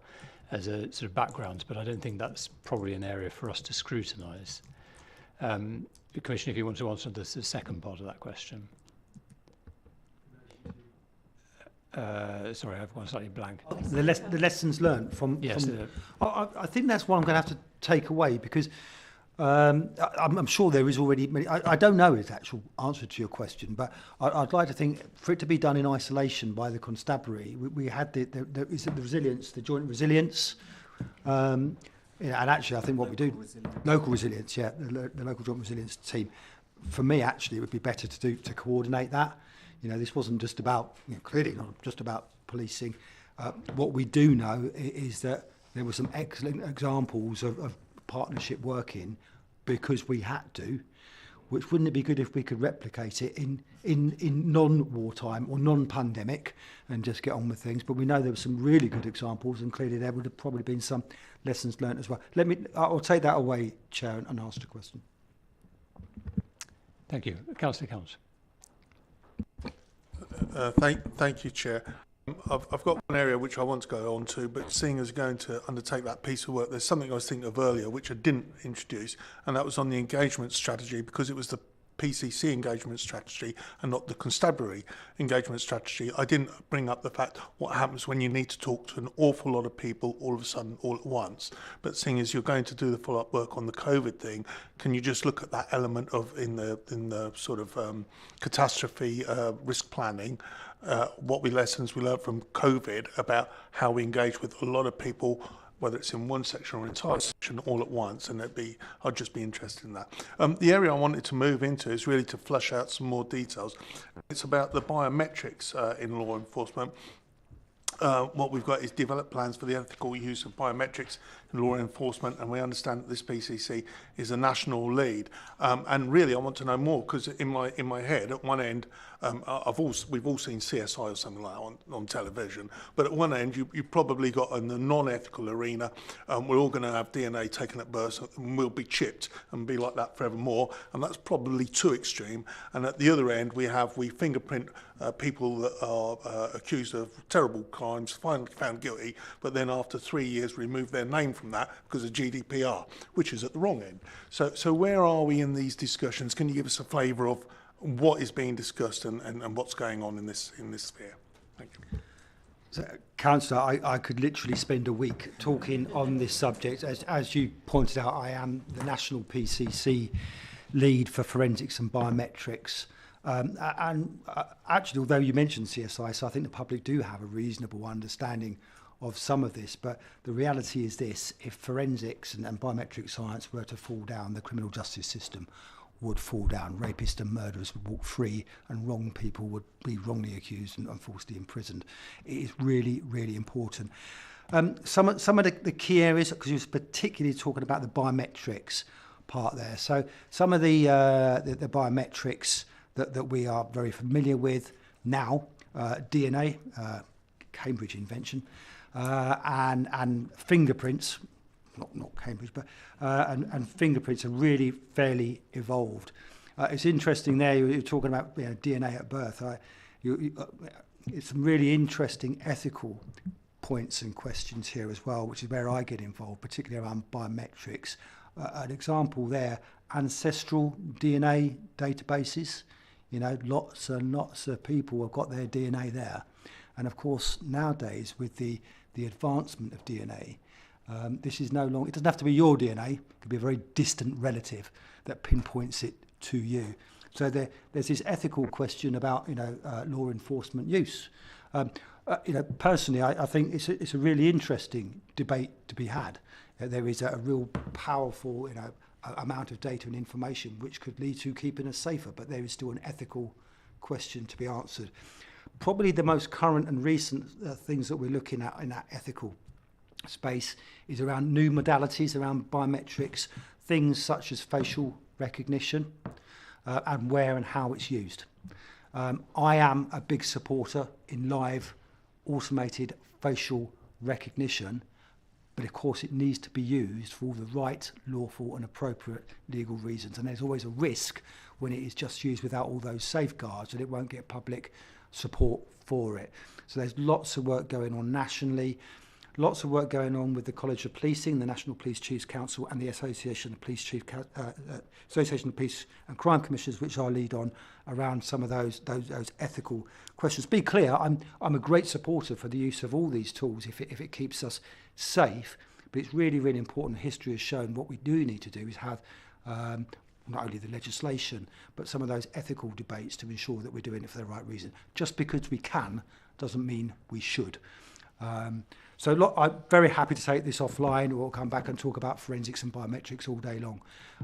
as a sort of background, but I don't think that's probably an area for us to scrutinise. Commissioner, if you want to answer the second part of that question. Sorry, I've gone slightly blank. The lessons learned from... Yes. I think that's what I'm going to have to take away, because I'm sure there is already... I don't know his actual answer to your question, but I'd like to think for it to be done in isolation by the constabulary, we had the resilience, the joint resilience, and actually I think what we do... Local resilience, yeah, the local joint resilience team. For me, actually, it would be better to coordinate that. This wasn't just about, clearly not just about policing. What we do know is that there were some excellent examples of partnership working because we had to, which wouldn't it be good if we could replicate it in non-wartime or non-pandemic and just get on with things. But we know there were some really good examples, and clearly there would have probably been some lessons learned as well. I'll take that away, Chair, and ask the question. Thank you. Councillor Counts. Thank you, Chair. I've got one area which I want to go on to, but seeing as going to undertake that piece of work, there's something I was thinking of earlier which I didn't introduce, and that was on the engagement strategy, because it was the PCC engagement strategy and not the constabulary engagement strategy. I didn't bring up the fact what happens when you need to talk to an awful lot of people all of a sudden, all at once. But seeing as you're going to do the follow-up work on the COVID thing, can you just look at that element of in the sort of catastrophe risk planning, what lessons we learned from COVID about how we engage with a lot of people, whether it's in one section or entire section all at once, and I'd just be interested in that. The area I wanted to move into is really to flesh out some more details. It's about the biometrics in law enforcement. What we've got is developed plans for the ethical use of biometrics in law enforcement, and we understand that this PCC is a national lead. And really, I want to know more, because in my head, at one end, we've all seen CSI or something like that on television, but at one end, you've probably got in the non-ethical arena, we're all going to have DNA taken at birth, and we'll be chipped and be like that forevermore, and that's probably too extreme. And at the other end, we fingerprint people that are accused of terrible crimes, finally found guilty, but then after 3 years remove their name from that because of GDPR, which is at the wrong end. So where are we in these discussions? Can you give us a flavour of what is being discussed and what's going on in this sphere. Thank you. So, Councillor, I could literally spend a week talking on this subject. As you pointed out, I am the National PCC lead for forensics and biometrics. Actually, although you mentioned CSI, so I think the public do have a reasonable understanding of some of this. But the reality is this: if forensics and biometric science were to fall down, the criminal justice system would fall down. Rapists and murderers would walk free, and wrong people would be wrongly accused and unfortunately imprisoned. It is really, really important. Some of the key areas, because you was particularly talking about the biometrics part there. So some of the biometrics that we are very familiar with now, DNA, Cambridge invention, and fingerprints. Not Cambridge, but and fingerprints are really fairly evolved. It's interesting there. You're talking about DNA at birth. It's some really interesting ethical points and questions here as well, which is where I get involved, particularly around biometrics. An example there: ancestral DNA databases. Lots and lots of people have got their DNA there, and of course nowadays with the advancement of DNA. This is no longer, it doesn't have to be your DNA, it could be a very distant relative that pinpoints it to you. So there's this ethical question about, law enforcement use. Personally, I think it's a really interesting debate to be had. There is a real powerful, amount of data and information which could lead to keeping us safer, but there is still an ethical question to be answered. Probably the most current and recent things that we're looking at in that ethical space is around new modalities around biometrics, things such as facial recognition and where and how it's used. I am a big supporter in live automated facial recognition, but of course it needs to be used for all the right, lawful and appropriate legal reasons, and there's always a risk when it is just used without all those safeguards that it won't get public support for it. So there's lots of work going on nationally. Lots of work going on with the College of Policing, the National Police Chiefs Council, and the Association of Police and Crime Commissioners, which I lead on, around some of those ethical questions. Be clear, I'm a great supporter for the use of all these tools if it keeps us safe. But it's really, really important. History has shown what we do need to do is have not only the legislation, but some of those ethical debates to ensure that we're doing it for the right reason. Just because we can doesn't mean we should. So I'm very happy to take this offline, or come back and talk about forensics and biometrics all day long.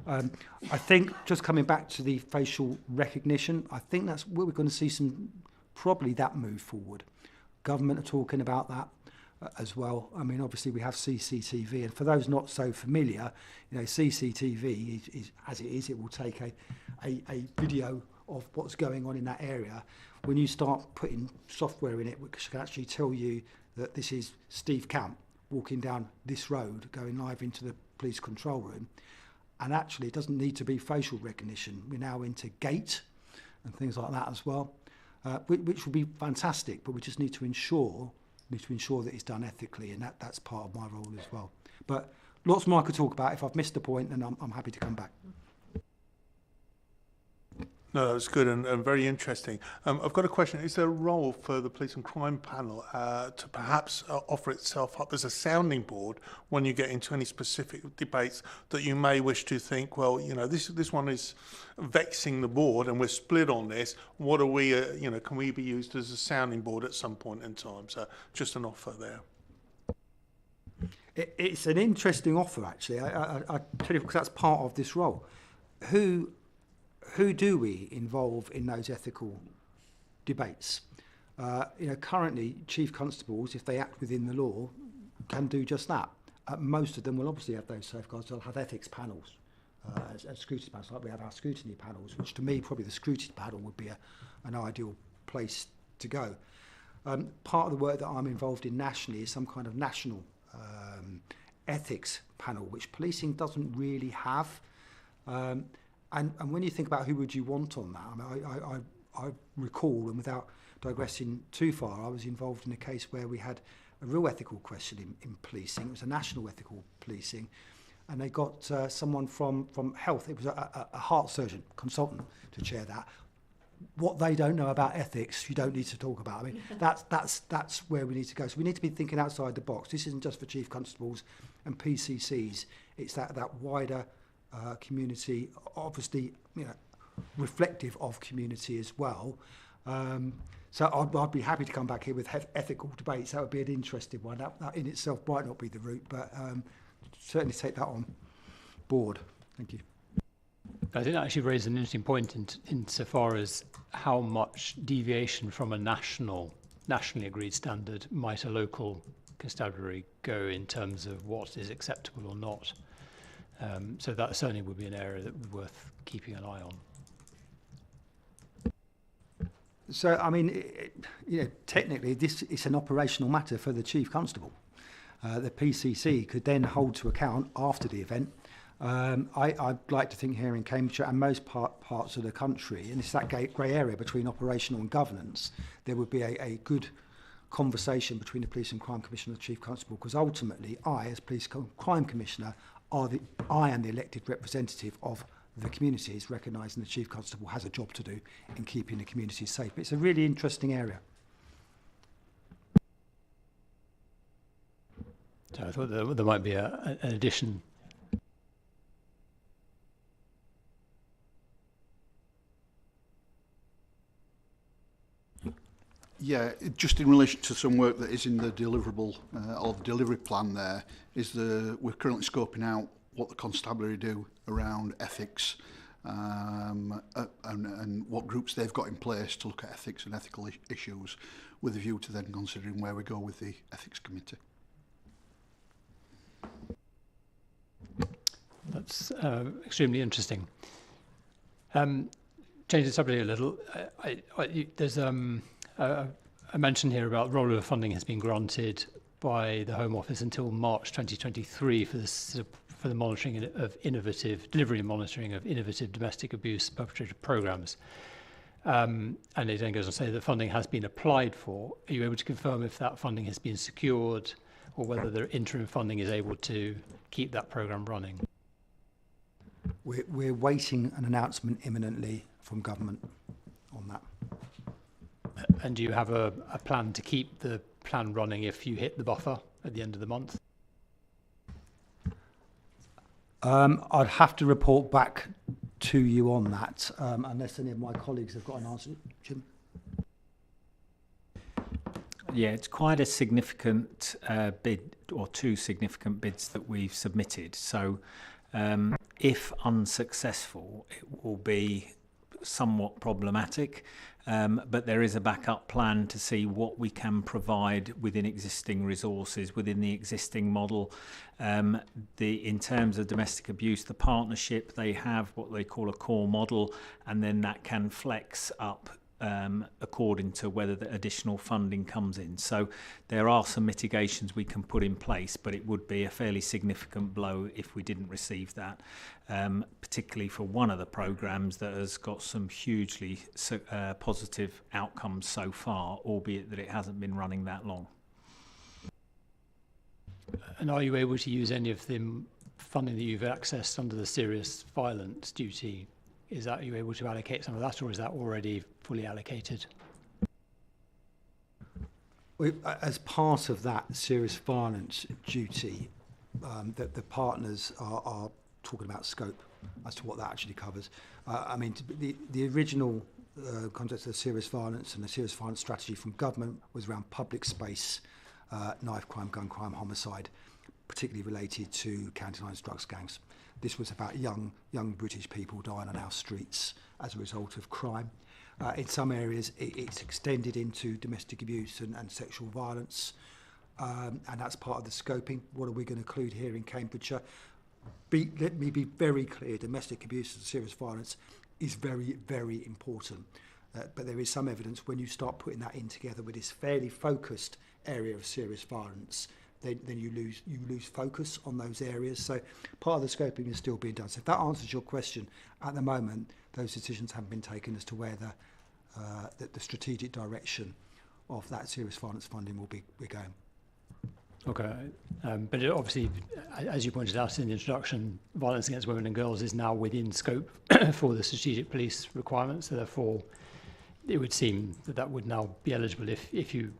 I think just coming back to the facial recognition, I think that's where we're going to see probably that move forward. Government are talking about that as well. I mean, obviously we have CCTV, and for those not so familiar, CCTV is as it is. It will take a video of what's going on in that area. When you start putting software in it, which can actually tell you that this is Steve Camp walking down this road, going live into the police control room. And actually, it doesn't need to be facial recognition. We're now into gait and things like that as well, which will be fantastic, but we just need to ensure that it's done ethically, and that's part of my role as well. But lots more I could talk about. If I've missed a point, then I'm happy to come back. No, that's good and very interesting. I've got a question. Is there a role for the Police and Crime Panel to perhaps offer itself up as a sounding board when you get into any specific debates that you may wish to think, well, this one is vexing the board and we're split on this. What are we, can we be used as a sounding board at some point in time? So just an offer there. It's an interesting offer, actually. I tell you, because that's part of this role. Who do we involve in those ethical debates? Currently, chief constables, if they act within the law, can do just that. Most of them will obviously have those safeguards. They'll have ethics panels, as scrutiny panels, like we have our scrutiny panels, which to me, probably the scrutiny panel would be an ideal place to go. Part of the work that I'm involved in nationally is some kind of national ethics panel, which policing doesn't really have. And when you think about who would you want on that, I recall, and without digressing too far, I was involved in a case where we had a real ethical question in policing. It was a national ethical policing, and they got someone from health. It was a heart surgeon consultant to chair that. what they don't know about ethics, you don't need to talk about. I mean, that's where we need to go. So we need to be thinking outside the box. This isn't just for chief constables and PCCs. It's that wider community, obviously, reflective of community as well. So I'd be happy to come back here with ethical debates. That would be an interesting one. That in itself might not be the route, but certainly take that on board. Thank you. I think that actually raises an interesting point insofar as how much deviation from a nationally agreed standard might a local constabulary go in terms of what is acceptable or not. So that certainly would be an area that would be worth keeping an eye on. So, I mean, technically, this is an operational matter for the Chief Constable. The PCC could then hold to account after the event. I'd like to think here in Cambridgeshire and most parts of the country, and it's that grey area between operational and governance, there would be a good conversation between the Police and Crime Commissioner and the Chief Constable, because ultimately I, as Police Crime Commissioner, I am the elected representative of the communities, recognising the Chief Constable has a job to do in keeping the community safe. But it's a really interesting area. So I thought there might be an addition. Yeah, just in relation to some work that is in the deliverable or the delivery plan there, we're currently scoping out what the constabulary do around ethics and what groups they've got in place to look at ethics and ethical issues, with a view to then considering where we go with the ethics committee. That's extremely interesting. Changing the subject a little, there's a mention here about rollover funding has been granted by the Home Office until March 2023 for the monitoring of delivery and monitoring of innovative domestic abuse perpetrator programmes. And it then goes on to say that funding has been applied for. Are you able to confirm if that funding has been secured, or whether the interim funding is able to keep that programme running? We're waiting an announcement imminently from government on that. And do you have a plan to keep the plan running if you hit the buffer at the end of the month? I'd have to report back to you on that, unless any of my colleagues have got an answer. Jim? Yeah, it's quite a significant bid, or two significant bids that we've submitted. So if unsuccessful, it will be somewhat problematic, but there is a backup plan to see what we can provide within existing resources, within the existing model. In terms of domestic abuse, the partnership, they have what they call a core model, and then that can flex up according to whether the additional funding comes in. So there are some mitigations we can put in place, but it would be a fairly significant blow if we didn't receive that, particularly for one of the programmes that has got some hugely positive outcomes so far, albeit that it hasn't been running that long. And are you able to use any of the funding that you've accessed under the serious violence duty? Are you able to allocate some of that, or is that already fully allocated? As part of that serious violence duty, that the partners are talking about scope as to what that actually covers. I mean, the original context of serious violence and the serious violence strategy from government was around public space, knife crime, gun crime, homicide, particularly related to counter-violence drugs gangs. This was about young British people dying on our streets as a result of crime. In some areas, it's extended into domestic abuse and sexual violence, and that's part of the scoping. What are we going to include here in Cambridgeshire? Let me be very clear, domestic abuse and serious violence is very, very important. But there is some evidence when you start putting that in together with this fairly focused area of serious violence, then you lose focus on those areas. So part of the scoping is still being done. So if that answers your question, at the moment those decisions haven't been taken as to where the strategic direction of that serious violence funding will be going. Okay, but obviously, as you pointed out in the introduction, violence against women and girls is now within scope for the strategic police requirements. So therefore, it would seem that that would now be eligible if you,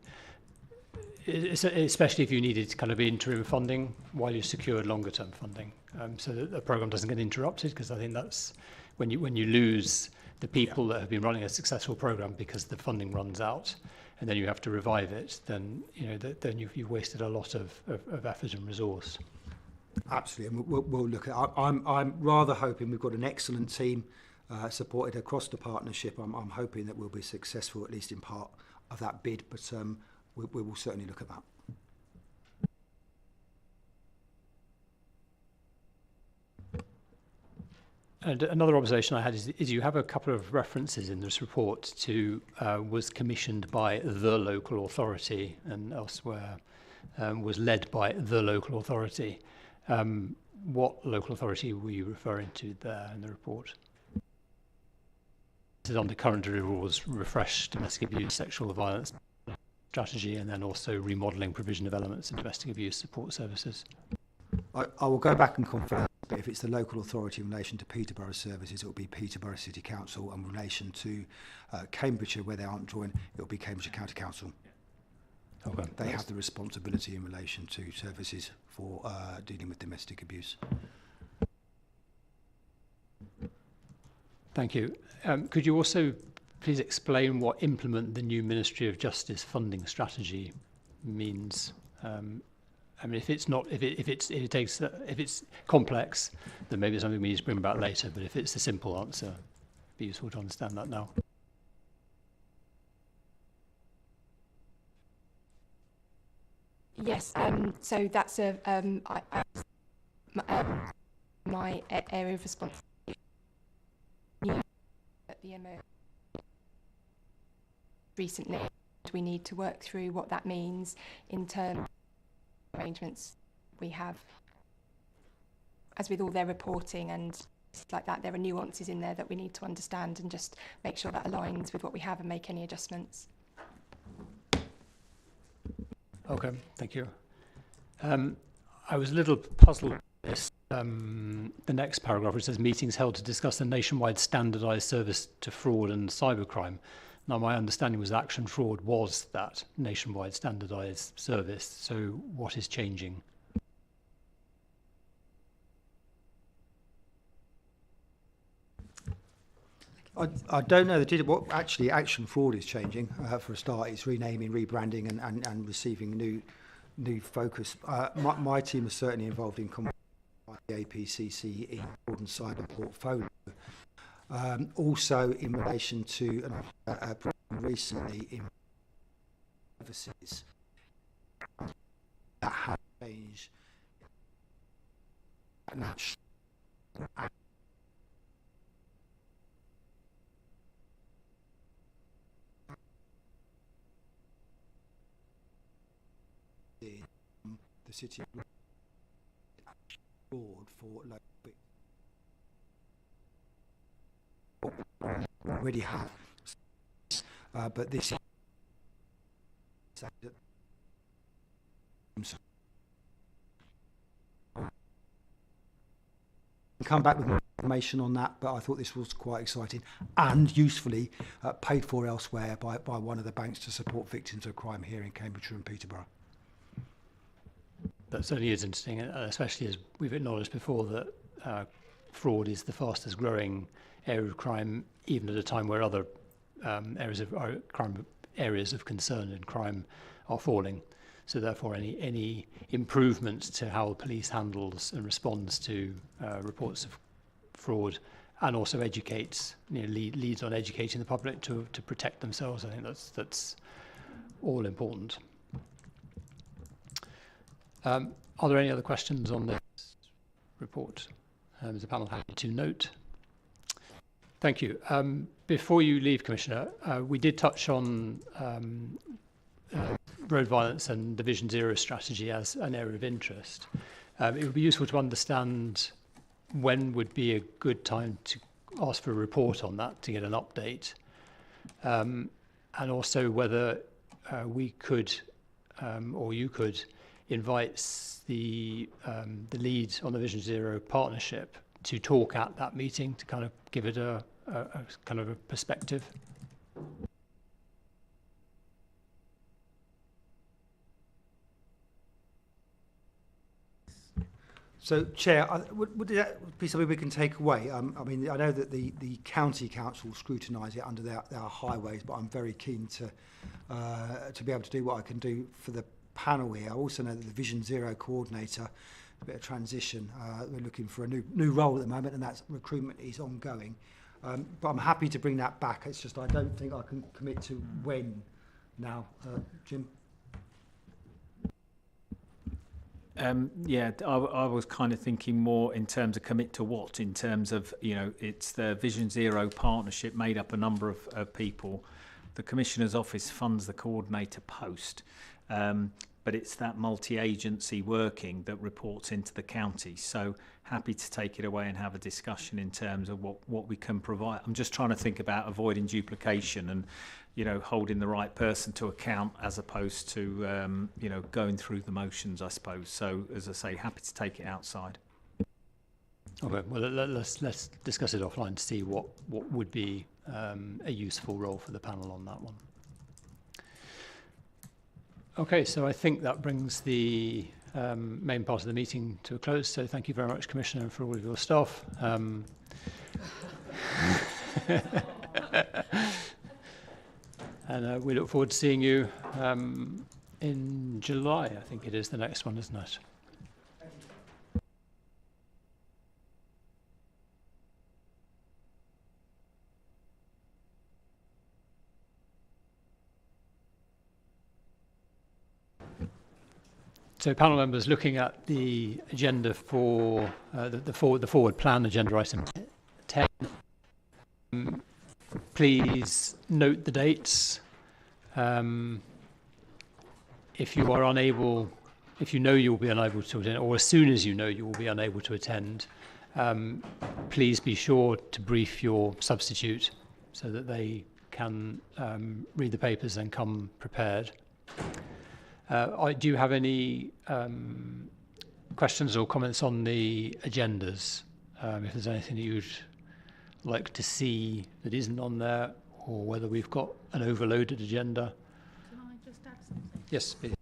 especially if you needed kind of interim funding while you secured longer term funding, so that the programme doesn't get interrupted, because I think that's when you lose the people that have been running a successful programme because the funding runs out, and then you have to revive it, then then you've wasted a lot of effort and resource. Absolutely, and we'll look at. I'm rather hoping we've got an excellent team supported across the partnership. I'm hoping that we'll be successful at least in part of that bid, but we will certainly look at that. And another observation I had is you have a couple of references in this report to was commissioned by the local authority, and elsewhere was led by the local authority. What local authority were you referring to there in the report? This is on the current rules, refresh domestic abuse, sexual violence strategy, and then also remodelling provision of elements of domestic abuse support services. I will go back and confirm, but if it's the local authority in relation to Peterborough services, it will be Peterborough City Council, and in relation to Cambridgeshire, where they aren't joined, it will be Cambridgeshire County Council. Okay. They have the responsibility in relation to services for dealing with domestic abuse. Thank you. Could you also please explain what implement the new Ministry of Justice funding strategy means? I mean, if it's complex, then maybe it's something we need to bring about later. But if it's a simple answer, it'd be useful to understand that now. Yes, so that's my area of responsibility at the MO. Recently, we need to work through what that means in terms of arrangements we have. As with all their reporting and stuff like that, there are nuances in there that we need to understand and just make sure that aligns with what we have and make any adjustments. Okay, thank you. I was a little puzzled by this. The next paragraph, which says meetings held to discuss a nationwide standardised service to fraud and cybercrime. Now, my understanding was Action Fraud was that nationwide standardised service. So, what is changing? I don't know. What actually Action Fraud is changing. For a start, it's renaming, rebranding, and receiving new focus. My team is certainly involved in the APCC fraud and cyber portfolio. Also, in relation to recently in services that have changed. The city fraud for already have, but this come back with more information on that, but I thought this was quite exciting and usefully paid for elsewhere by one of the banks to support victims of crime here in Cambridgeshire and Peterborough. That certainly is interesting, especially as we've acknowledged before that fraud is the fastest growing area of crime, even at a time where other areas of concern and crime are falling. So therefore, any improvements to how the police handles and responds to reports of fraud, and also educates, leads on educating the public to protect themselves. I think that's all important. Are there any other questions on this report? Is the panel happy to note? Thank you. Before you leave, Commissioner, we did touch on road violence and the Vision Zero strategy as an area of interest. It would be useful to understand when would be a good time to ask for a report on that, to get an update, and also whether we could, or you could, invite the lead on the Vision Zero partnership to talk at that meeting to kind of give it a kind of a perspective. So, Chair, would that be something we can take away? I mean, I know that the county council scrutinise it under their highways, but I'm very keen to be able to do what I can do for the panel here. I also know that the Vision Zero coordinator, a bit of transition, we're looking for a new role at the moment, and that recruitment is ongoing. But I'm happy to bring that back. It's just I don't think I can commit to when now. Jim? Yeah, I was kind of thinking more in terms of commit to what, in terms of, you know, it's the Vision Zero partnership made up a number of people. The Commissioner's Office funds the coordinator post, but it's that multi-agency working that reports into the county. So happy to take it away and have a discussion in terms of what we can provide. I'm just trying to think about avoiding duplication and, you know, holding the right person to account as opposed to, you know, going through the motions, I suppose. So, as I say, happy to take it outside. Okay, well, let's discuss it offline to see what would be a useful role for the panel on that one. Okay, so I think that brings the main part of the meeting to a close. So thank you very much, Commissioner, and for all of your staff. And we look forward to seeing you in July, I think it is the next one, isn't it? So panel members, looking at the agenda for the forward plan, agenda item 10, please note the dates. If you are unable, if you know you will be unable to attend, or as soon as you know you will be unable to attend, please be sure to brief your substitute so that they can read the papers and come prepared. Do you have any questions or comments on the agendas? If there's anything that you'd like to see that isn't on there, or whether we've got an overloaded agenda? Can I just add something? Yes, please.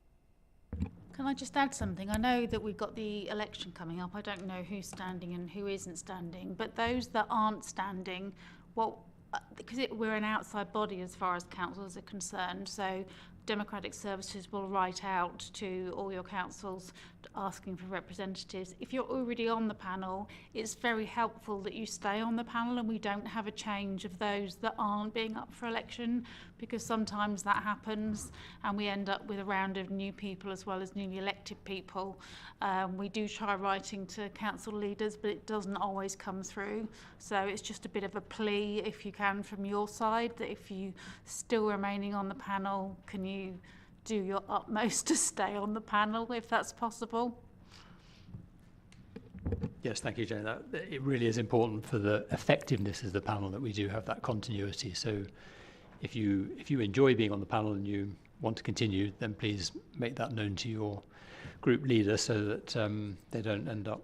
Can I just add something? I know that we've got the election coming up. I don't know who's standing and who isn't standing, but those that aren't standing, well, because we're an outside body as far as councils are concerned, so Democratic Services will write out to all your councils asking for representatives. If you're already on the panel, it's very helpful that you stay on the panel and we don't have a change of those that aren't being up for election, because sometimes that happens and we end up with a round of new people as well as newly elected people. We do try writing to council leaders, but it doesn't always come through. So it's just a bit of a plea, if you can, from your side, that if you still remaining on the panel, can you do your utmost to stay on the panel if that's possible? Yes, thank you, Jane. It really is important for the effectiveness of the panel that we do have that continuity. So if you enjoy being on the panel and you want to continue, then please make that known to your group leader so that they don't end up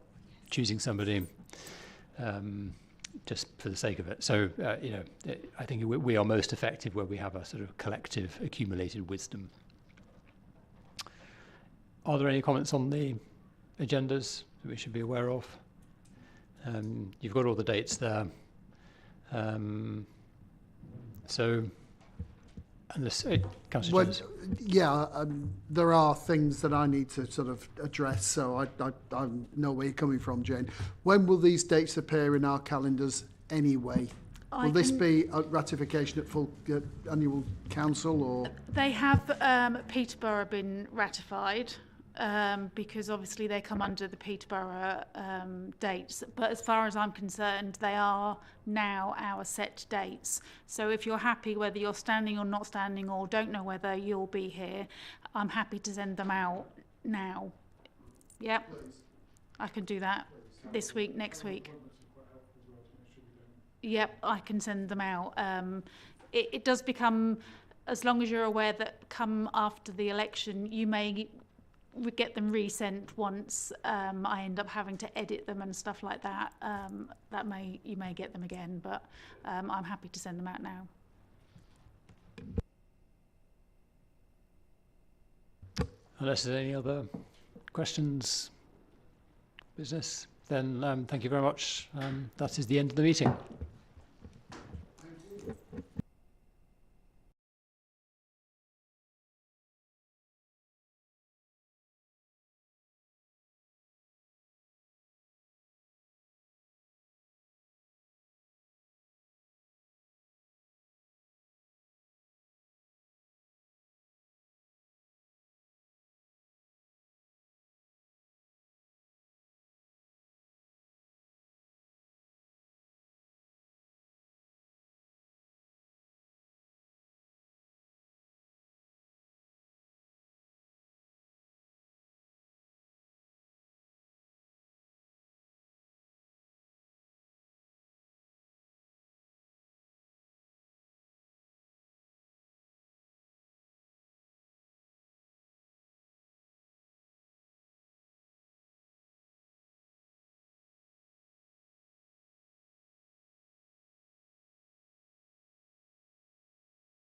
choosing somebody just for the sake of it. So, you know, I think we are most effective where we have a sort of collective accumulated wisdom. Are there any comments on the agendas that we should be aware of? You've got all the dates there. So, unless, Councillor Jones. Yeah, there are things that I need to sort of address, so I know where you're coming from, Jane. When will these dates appear in our calendars anyway? Will this be a ratification at full annual council, or? They have Peterborough been ratified, because obviously they come under the Peterborough dates. But as far as I'm concerned, they are now our set dates. So if you're happy whether you're standing or not standing, or don't know whether you'll be here, I'm happy to send them out now. Yep, I can do that this week, next week. Yep, I can send them out. It does become, as long as you're aware that come after the election, you may get them resent once I end up having to edit them and stuff like that. You may get them again, but I'm happy to send them out now. Unless there's any other questions business, then thank you very much. That is the end of the meeting.